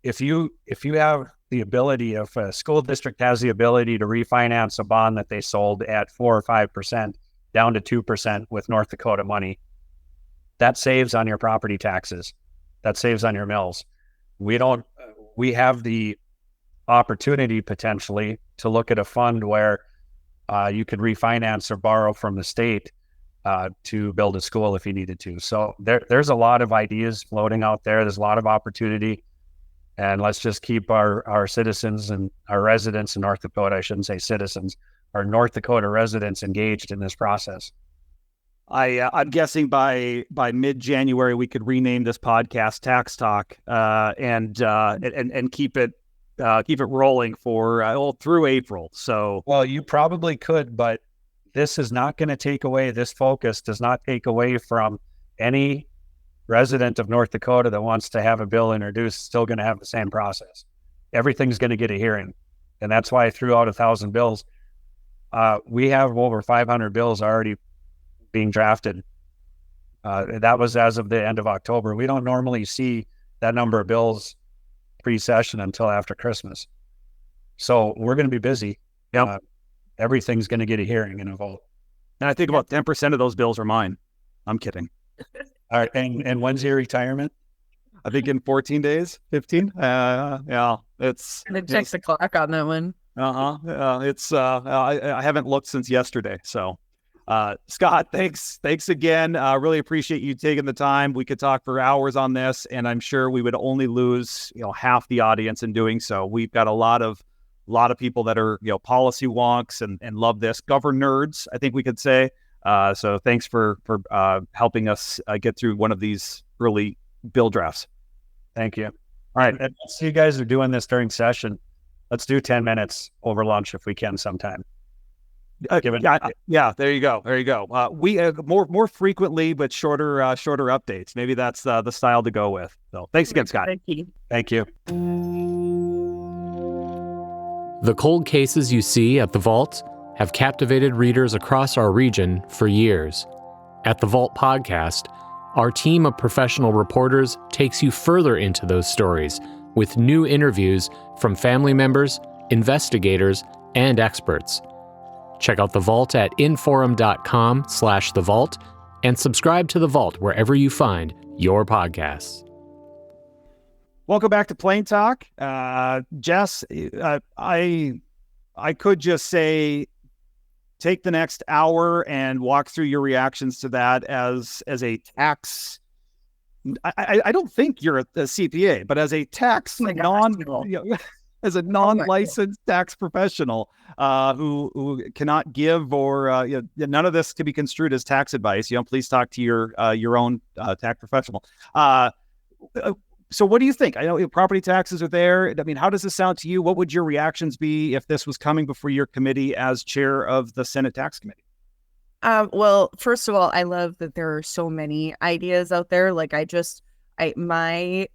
If you have the ability, if a school district has the ability to refinance a bond that they sold at 4 or 5% down to 2% with North Dakota money, that saves on your property taxes. That saves on your mills. We have the opportunity potentially to look at a fund where you could refinance or borrow from the state to build a school if you needed to. So there's a lot of ideas floating out there. There's a lot of opportunity. And let's just keep our citizens and our residents in North Dakota, I shouldn't say citizens, our North Dakota residents engaged in this process. I'm guessing by mid-January we could rename this podcast Tax Talk and keep it rolling for through April. So, well, you probably could, but this is not going to take away, this focus does not take away from any resident of North Dakota that wants to have a bill introduced, still going to have the same process. Everything's going to get a hearing. And that's why I threw out 1,000 bills. We have over 500 bills already being drafted. That was as of the end of October. We don't normally see that number of bills pre-session until after Christmas. So we're going to be busy. Everything's going to get a hearing and a vote. And I think about 10% of those bills are mine. I'm kidding. All right. And when's your retirement? I think in 14 days, 15. Yeah, it's. And it checks the clock on that one. I haven't looked since yesterday. So, Scott, thanks again. Really appreciate you taking the time. We could talk for hours on this, and I'm sure we would only lose, half the audience in doing so. We've got a lot of people that are, policy wonks and love this. Govern nerds, I think we could say. So thanks for helping us get through one of these early bill drafts. Thank you. All right. And so you guys are doing this during session. Let's do 10 minutes over lunch if we can sometime. Yeah, there you go. We more frequently, but shorter updates. Maybe that's the style to go with. So thanks again, Scott. Thank you. The cold cases you see at the Vault have captivated readers across our region for years. At the Vault podcast, our team of professional reporters takes you further into those stories with new interviews from family members, investigators, and experts. Check out The Vault at inforum.com/The Vault and subscribe to The Vault wherever you find your podcasts. Welcome back to Plain Talk. Jess, I could just say, take the next hour and walk through your reactions to that as a tax. I don't think you're a CPA, but as a tax as a non-licensed tax professional who cannot give or none of this can be construed as tax advice. Please talk to your own tax professional. So what do you think? I know property taxes are there. I mean, how does this sound to you? What would your reactions be if this was coming before your committee as chair of the Senate Tax Committee? Well, first of all, I love that there are so many ideas out there. Like my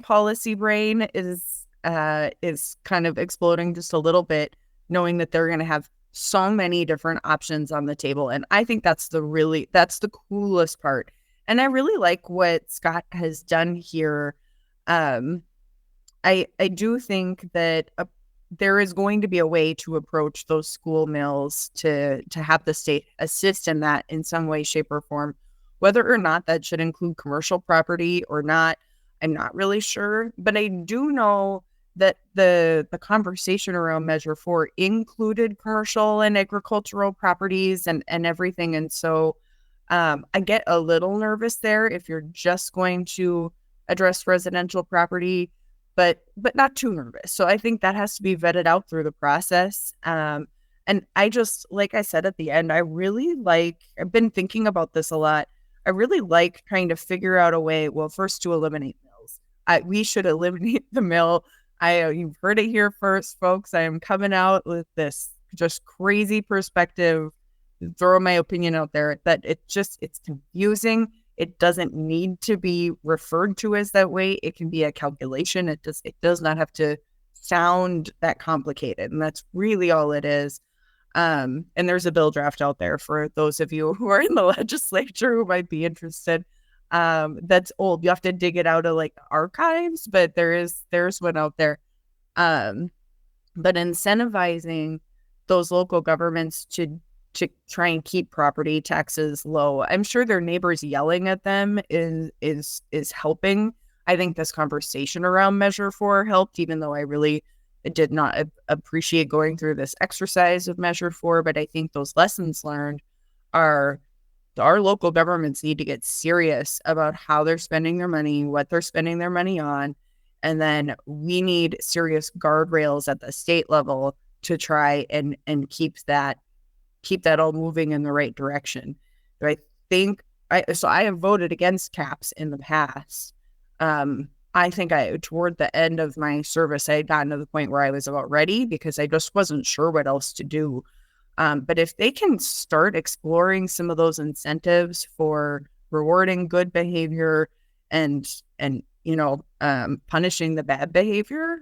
policy brain is kind of exploding just a little bit, knowing that they're going to have so many different options on the table. And I think that's the coolest part. And I really like what Scott has done here. I do think that there is going to be a way to approach those school mills to have the state assist in that in some way, shape, or form. Whether or not that should include commercial property or not, I'm not really sure. But I do know that the conversation around Measure 4 included commercial and agricultural properties and everything. And so I get a little nervous there if you're just going to address residential property, but not too nervous. So I think that has to be vetted out through the process. And I just, like I said at the end, I've been thinking about this a lot. I really like trying to figure out a way, well, first to eliminate mills. We should eliminate the mill. You've heard it here first, folks. I am coming out with this just crazy perspective, throw my opinion out there, that it's confusing. It doesn't need to be referred to as that way. It can be a calculation. It does not have to sound that complicated. And that's really all it is. And there's a bill draft out there for those of you who are in the legislature who might be interested. That's old. You have to dig it out of archives, but there's one out there. But incentivizing those local governments to try and keep property taxes low. I'm sure their neighbors yelling at them is helping. I think this conversation around Measure 4 helped, even though I really did not appreciate going through this exercise of Measure 4. But I think those lessons learned are our local governments need to get serious about how they're spending their money, what they're spending their money on. And then we need serious guardrails at the state level to try and keep that all moving in the right direction. I think I have voted against caps in the past. I think toward the end of my service, I had gotten to the point where I was about ready because I just wasn't sure what else to do. But if they can start exploring some of those incentives for rewarding good behavior and punishing the bad behavior,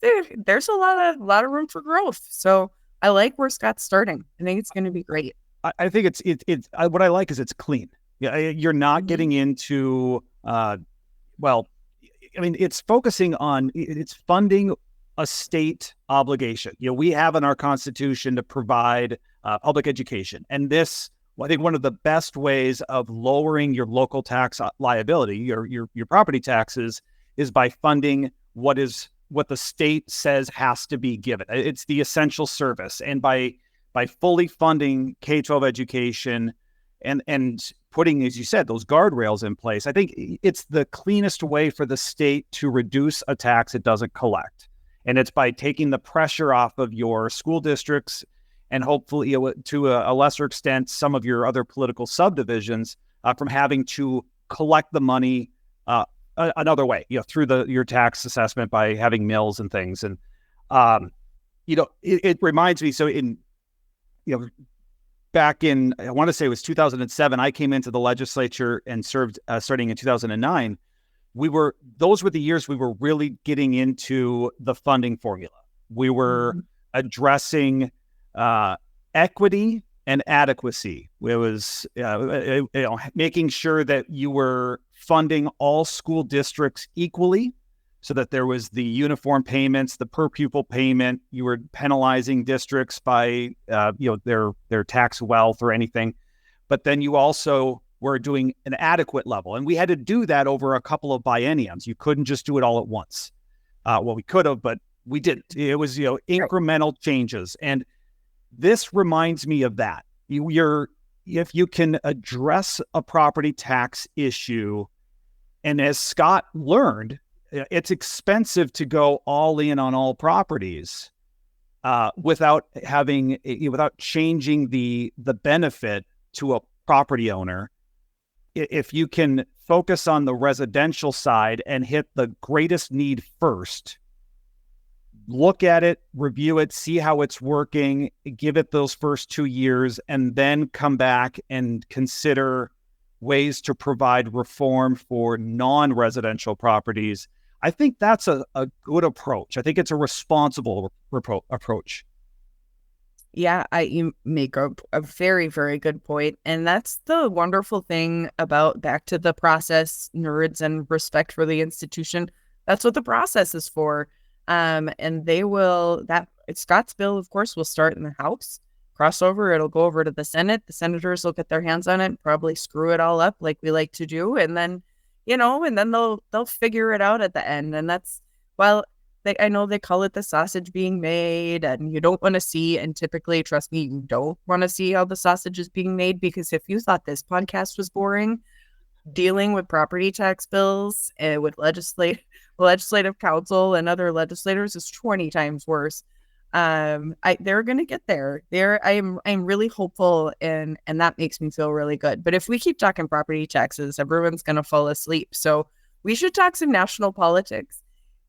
there's a lot of room for growth. So I like where Scott's starting. I think it's going to be great. I think it's what I like is it's clean. Yeah, you're not getting into it's focusing on, it's funding a state obligation. We have in our Constitution to provide public education, and this, I think, one of the best ways of lowering your local tax liability, your property taxes, is by funding what the state says has to be given. It's the essential service, and by fully funding K-12 education and putting, as you said, those guardrails in place, I think it's the cleanest way for the state to reduce a tax it doesn't collect. And it's by taking the pressure off of your school districts and hopefully, to a lesser extent, some of your other political subdivisions from having to collect the money another way, through your tax assessment by having mills and things. And, it reminds me, so back in, I want to say it was 2007, I came into the legislature and served starting in 2009. Those were the years we were really getting into the funding formula. We were addressing equity and adequacy. It was making sure that you were funding all school districts equally, so that there was the uniform payments, the per pupil payment. You were penalizing districts by their tax wealth or anything, but then you also were doing an adequate level, and we had to do that over a couple of bienniums. You couldn't just do it all at once. We could have, but we didn't. It was incremental changes, and this reminds me of that. If you can address a property tax issue, and as Scott learned, it's expensive to go all in on all properties without changing the benefit to a property owner. If you can focus on the residential side and hit the greatest need first, look at it, review it, see how it's working, give it those first 2 years, and then come back and consider ways to provide reform for non-residential properties. I think that's a good approach. I think it's a responsible approach. Yeah, you make a very, very good point. And that's the wonderful thing about, back to the process nerds and respect for the institution. That's what the process is for. And Scott's bill, of course, will start in the House, cross over, it'll go over to the Senate. The senators will get their hands on it, probably screw it all up like we like to do. And then, they'll figure it out at the end. And that's, I know they call it the sausage being made, and you don't want to see, and typically, trust me, you don't want to see how the sausage is being made, because if you thought this podcast was boring, dealing with property tax bills with legislative council and other legislators is 20 times worse. They're going to get there. I'm really hopeful, and that makes me feel really good. But if we keep talking property taxes, everyone's going to fall asleep. So we should talk some national politics.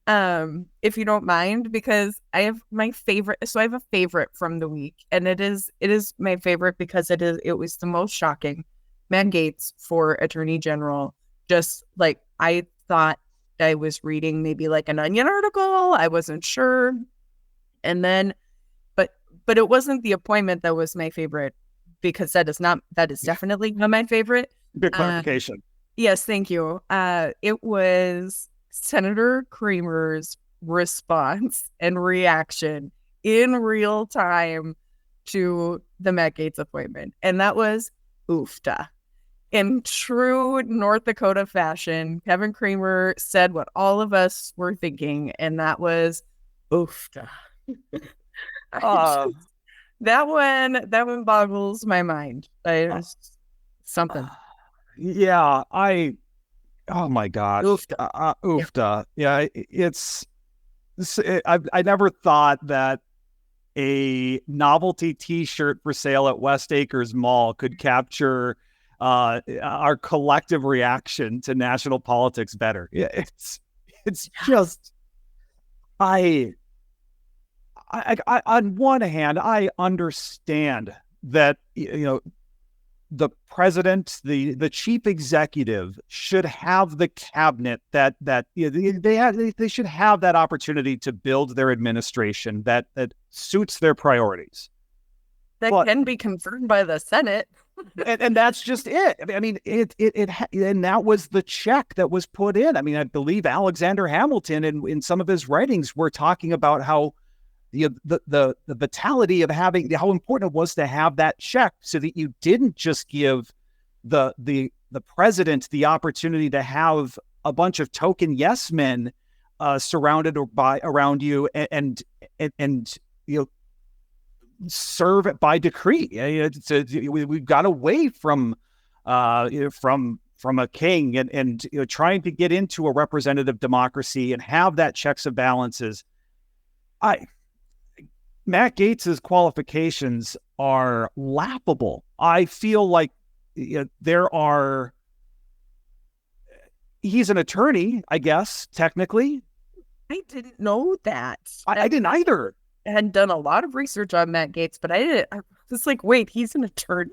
If you don't mind, because I have my favorite. So I have a favorite from the week, and it is my favorite because it was the most shocking. Matt Gaetz for Attorney General. Just like, I thought I was reading maybe like an Onion article. I wasn't sure. And then, but it wasn't the appointment that was my favorite, because that is definitely not my favorite. Good clarification. Yes, thank you. It was Senator Creamer's response and reaction in real time to the Matt Gaetz appointment. And that was oofta. In true North Dakota fashion, Kevin Creamer said what all of us were thinking, and that was oofta. That one boggles my mind. Something. Yeah, oh my God. Oofta. Yeah, I never thought that a novelty T-shirt for sale at West Acres Mall could capture our collective reaction to national politics better. Yeah, it's just, On one hand, I understand that, the president, the chief executive should have the cabinet that they should have that opportunity to build their administration that suits their priorities. That can be confirmed by the Senate. and that's just it. I mean, and that was the check that was put in. I mean, I believe Alexander Hamilton in some of his writings were talking about how the vitality of how important it was to have that check, so that you didn't just give the president the opportunity to have a bunch of token yes men surrounded around you and serve it by decree. We've got away from a king and trying to get into a representative democracy and have that checks and balances. Matt Gaetz's qualifications are laughable. I feel like he's an attorney, I guess, technically. I didn't know that. I didn't either. I had done a lot of research on Matt Gaetz, but I was like, wait, he's an attorney?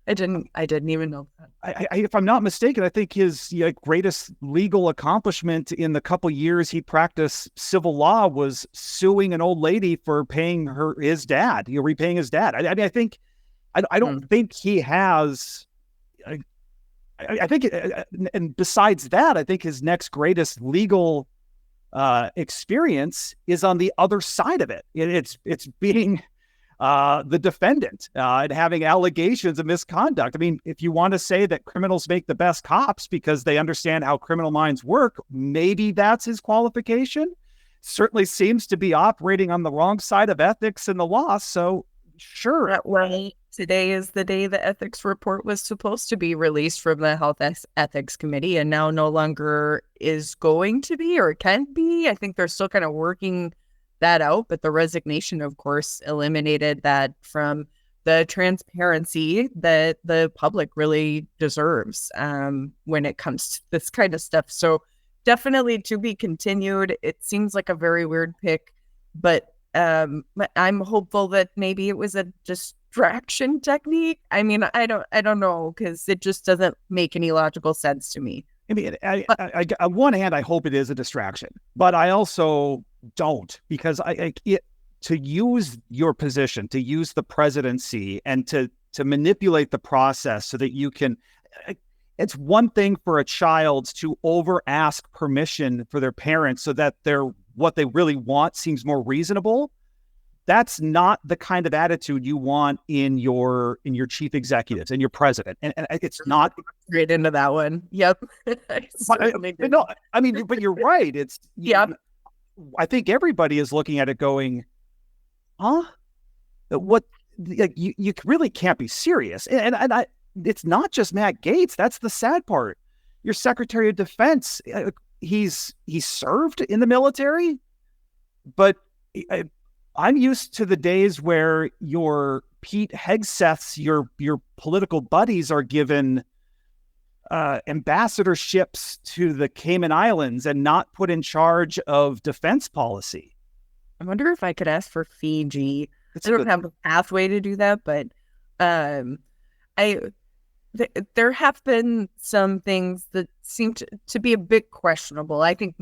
I didn't even know that. If I'm not mistaken, I think his greatest legal accomplishment in the couple years he practiced civil law was suing an old lady for repaying his dad. I mean, I don't think he has. I think, and besides that, I think his next greatest legal experience is on the other side of it. It's being the defendant and having allegations of misconduct. I mean, if you want to say that criminals make the best cops because they understand how criminal minds work, maybe that's his qualification. Certainly seems to be operating on the wrong side of ethics and the law. So sure. Well, today is the day the ethics report was supposed to be released from the Health Ethics Committee, and now no longer is going to be or can be. I think they're still kind of working that out, but the resignation, of course, eliminated that from the transparency that the public really deserves when it comes to this kind of stuff. So definitely to be continued. It seems like a very weird pick, but I'm hopeful that maybe it was a distraction technique. I mean, I don't know, because it just doesn't make any logical sense to me. I mean, on one hand, I hope it is a distraction, but I also don't, because to use your position, to use the presidency, and to manipulate the process so that you can. It's one thing for a child to over ask permission for their parents so that what they really want seems more reasonable. That's not the kind of attitude you want in your chief executives and your president. And it's not straight into that one. Yep. No, I mean, but you're right. It's I think everybody is looking at it going, huh? What? Like, you really can't be serious. And it's not just Matt Gaetz. That's the sad part. Your Secretary of Defense, he's served in the military, but I'm used to the days where your Pete Hegseths, your political buddies, are given ambassadorships to the Cayman Islands and not put in charge of defense policy. I wonder if I could ask for Fiji. I don't have a pathway to do that, but there have been some things that seem to be a bit questionable. I think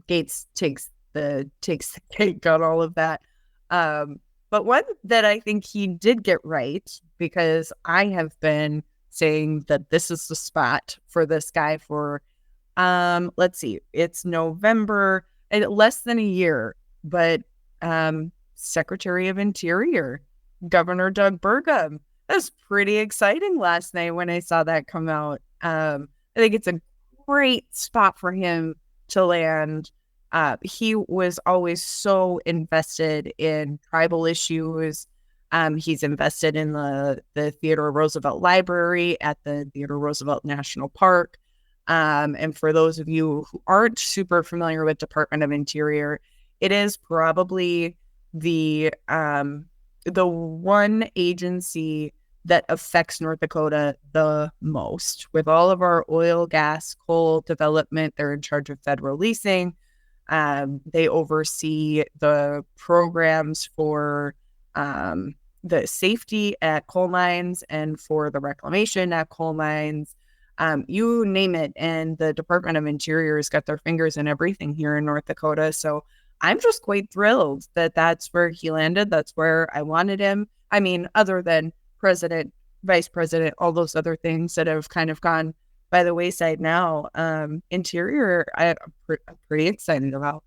Gaetz takes the cake on all of that. But one that I think he did get right, because I have been saying that this is the spot for this guy for, let's see, it's November, less than a year, but Secretary of Interior, Governor Doug Burgum. That was pretty exciting last night when I saw that come out. I think it's a great spot for him to land. He was always so invested in tribal issues. He's invested in the Theodore Roosevelt Library at the Theodore Roosevelt National Park. And for those of you who aren't super familiar with Department of Interior, it is probably the one agency that affects North Dakota the most. With all of our oil, gas, coal development, they're in charge of federal leasing. They oversee the programs for the safety at coal mines and for the reclamation at coal mines. You name it. And the Department of Interior has got their fingers in everything here in North Dakota. So I'm just quite thrilled that that's where he landed. That's where I wanted him. I mean, other than president, vice president, all those other things that have kind of gone by the wayside now. Interior, I'm pretty excited about.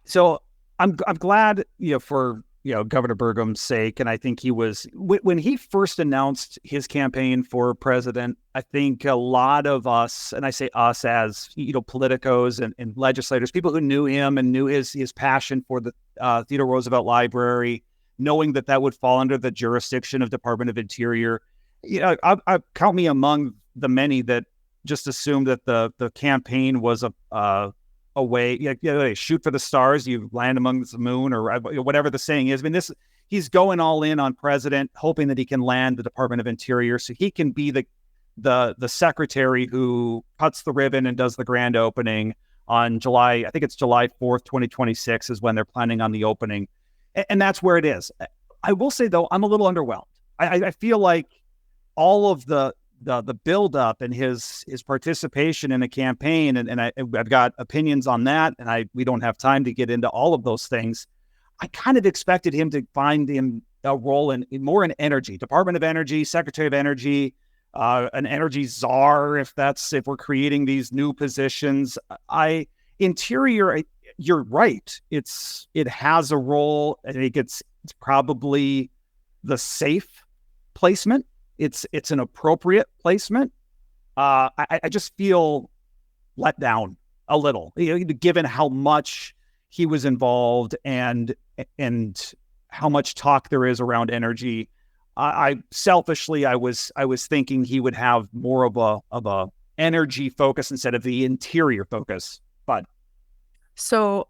So I'm glad, for Governor Burgum's sake, and I think he was when he first announced his campaign for president. I think a lot of us, and I say us as politicos and legislators, people who knew him and knew his passion for the Theodore Roosevelt Library, knowing that would fall under the jurisdiction of Department of Interior. I count me among the many that just assumed that the campaign was a way, shoot for the stars, you land among the moon, or whatever the saying is. I mean, he's going all in on president, hoping that he can land the Department of Interior so he can be the secretary who cuts the ribbon and does the grand opening on July 4th, 2026 is when they're planning on the opening. And that's where it is. I will say, though, I'm a little underwhelmed. I feel like all of the buildup and his participation in a campaign, and I've got opinions on that, and we don't have time to get into all of those things. I kind of expected him to find him a role in more in energy, Department of Energy, Secretary of Energy, an energy czar, if we're creating these new positions. Interior, you're right. It has a role. I think it's probably the safe placement. It's an appropriate placement. I just feel let down a little, given how much he was involved and how much talk there is around energy. I selfishly, I was thinking he would have more of a energy focus instead of the interior focus. But so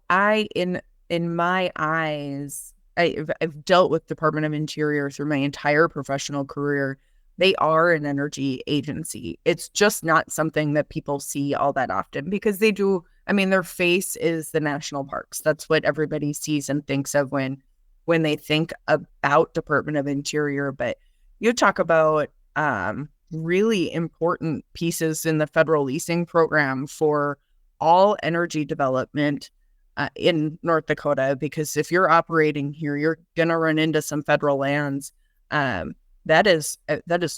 in my eyes, I've dealt with Department of Interior through my entire professional career. They are an energy agency. It's just not something that people see all that often because they do. I mean, their face is the national parks. That's what everybody sees and thinks of when they think about Department of Interior. But you talk about really important pieces in the federal leasing program for all energy development in North Dakota, because if you're operating here, you're going to run into some federal lands. That is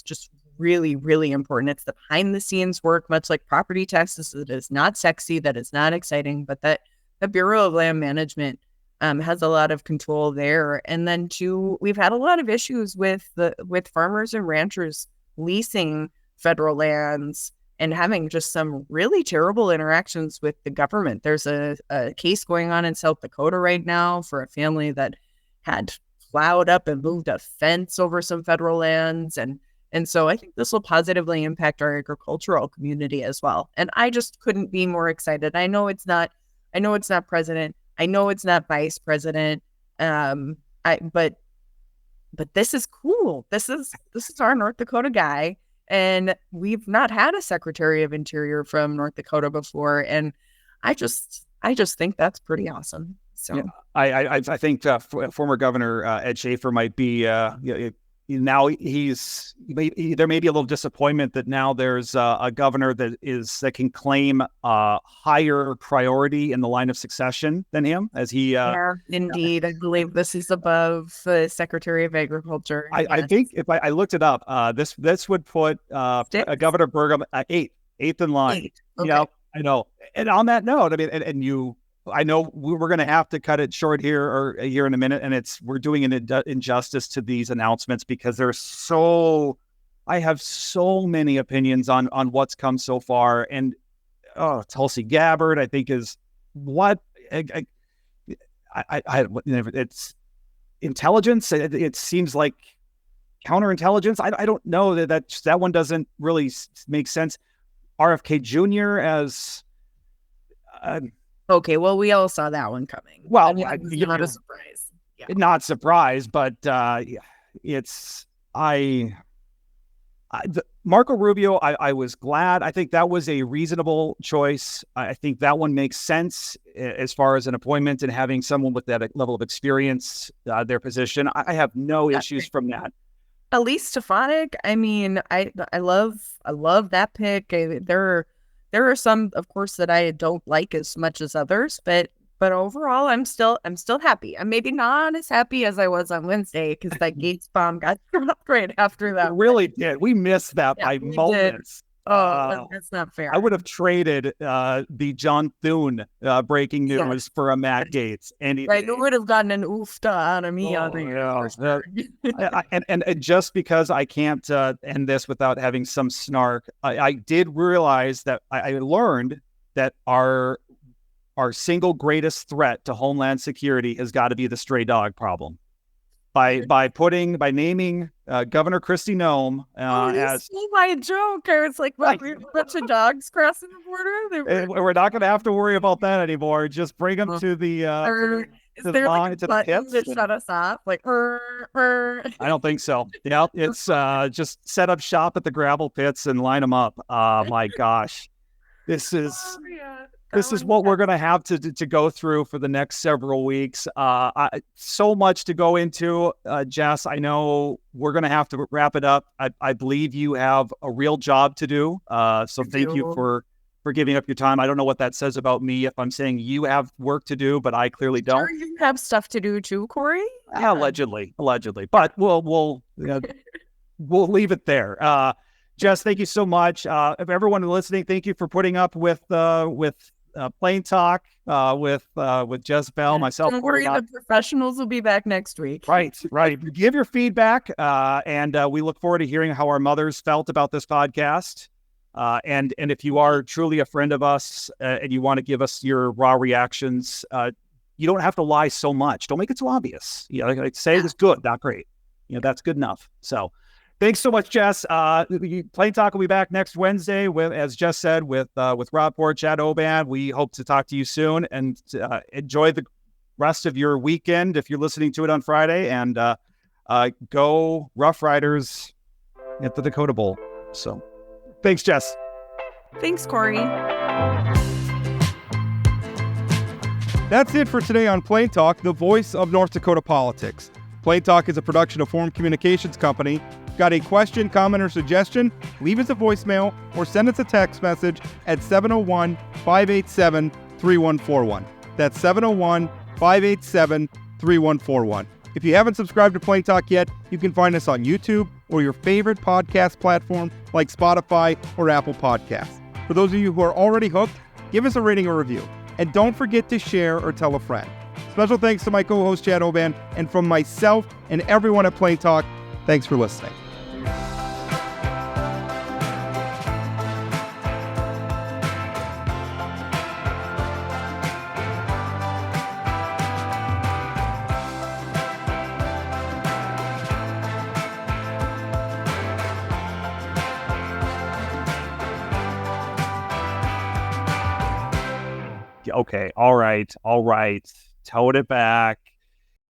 just really, really important. It's the behind the scenes work, much like property taxes. That is not sexy. That is not exciting, but that the Bureau of Land Management has a lot of control there. And then too, we've had a lot of issues with farmers and ranchers leasing federal lands and having just some really terrible interactions with the government. There's a case going on in South Dakota right now for a family that had plowed up and moved a fence over some federal lands. And so I think this will positively impact our agricultural community as well. And I just couldn't be more excited. I know it's not president. I know it's not vice president. But this is cool. This is our North Dakota guy. And we've not had a Secretary of Interior from North Dakota before. And I just think that's pretty awesome. So yeah, I think former Governor Ed Schaefer might be now there may be a little disappointment that now there's a governor that can claim higher priority in the line of succession than him, as he yeah, indeed. I believe this is above the Secretary of Agriculture. I think if I looked it up, this would put Governor Burgum at eighth in line. Okay. I know. And on that note, I mean, I know we're going to have to cut it short here or here in a minute, and we're doing an injustice to these announcements because I have so many opinions on what's come so far, and Tulsi Gabbard, I think is what it's intelligence. It seems like counterintelligence. I don't know that one doesn't really make sense. RFK Jr. as okay, well, we all saw that one coming. Well, not a surprise. Yeah. Not surprised, but Marco Rubio, I was glad. I think that was a reasonable choice. I think that one makes sense as far as an appointment and having someone with that level of experience, their position. I have no issues from that. Elise Stefanik, I mean, I love that pick. There are some, of course, that I don't like as much as others, but overall, I'm still happy. I'm maybe not as happy as I was on Wednesday because that Gates bomb got dropped right after that. It really did. We missed that by moments. Oh, that's not fair. I would have traded the John Thune breaking news for a Matt Gates. Right, it would have gotten an oofta out of me on the and just because I can't end this without having some snark, I did realize that I learned that our single greatest threat to Homeland Security has got to be the stray dog problem. By naming Governor Kristi Noem as my joke. I was like, what, we have a bunch of dogs crossing the border? We're not going to have to worry about that anymore. Just bring them to the is there like a button that shut us off? Like, I don't think so. Yeah, it's just set up shop at the gravel pits and line them up. My gosh, this is what we're going to have to go through for the next several weeks. So much to go into, Jess. I know we're going to have to wrap it up. I believe you have a real job to do. So thank you for giving up your time. I don't know what that says about me if I'm saying you have work to do, but I clearly don't. Sure, you have stuff to do too, Corey. Allegedly, but we'll leave it there. Jess, thank you so much. If everyone listening, thank you for putting up with Plain Talk with Jess Bell, myself. Don't worry, the professionals will be back next week. Right. Give your feedback, and we look forward to hearing how our mothers felt about this podcast. And if you are truly a friend of us and you want to give us your raw reactions, you don't have to lie so much. Don't make it so obvious. Like say it was good, not great. That's good enough. So. Thanks so much, Jess. Plain Talk will be back next Wednesday with, as Jess said, with Rob Port, Chad Oban. We hope to talk to you soon and enjoy the rest of your weekend if you're listening to it on Friday. And go Rough Riders at the Dakota Bowl. So, thanks, Jess. Thanks, Corey. That's it for today on Plain Talk, the voice of North Dakota politics. Plain Talk is a production of Forum Communications Company. Got a question, comment, or suggestion? Leave us a voicemail or send us a text message at 701-587-3141. That's 701-587-3141. If you haven't subscribed to Plain Talk yet, you can find us on YouTube or your favorite podcast platform like Spotify or Apple Podcasts. For those of you who are already hooked, give us a rating or review. And don't forget to share or tell a friend. Special thanks to my co-host Chad Oban, and from myself and everyone at Plain Talk, thanks for listening. Okay, all right. Toed it back.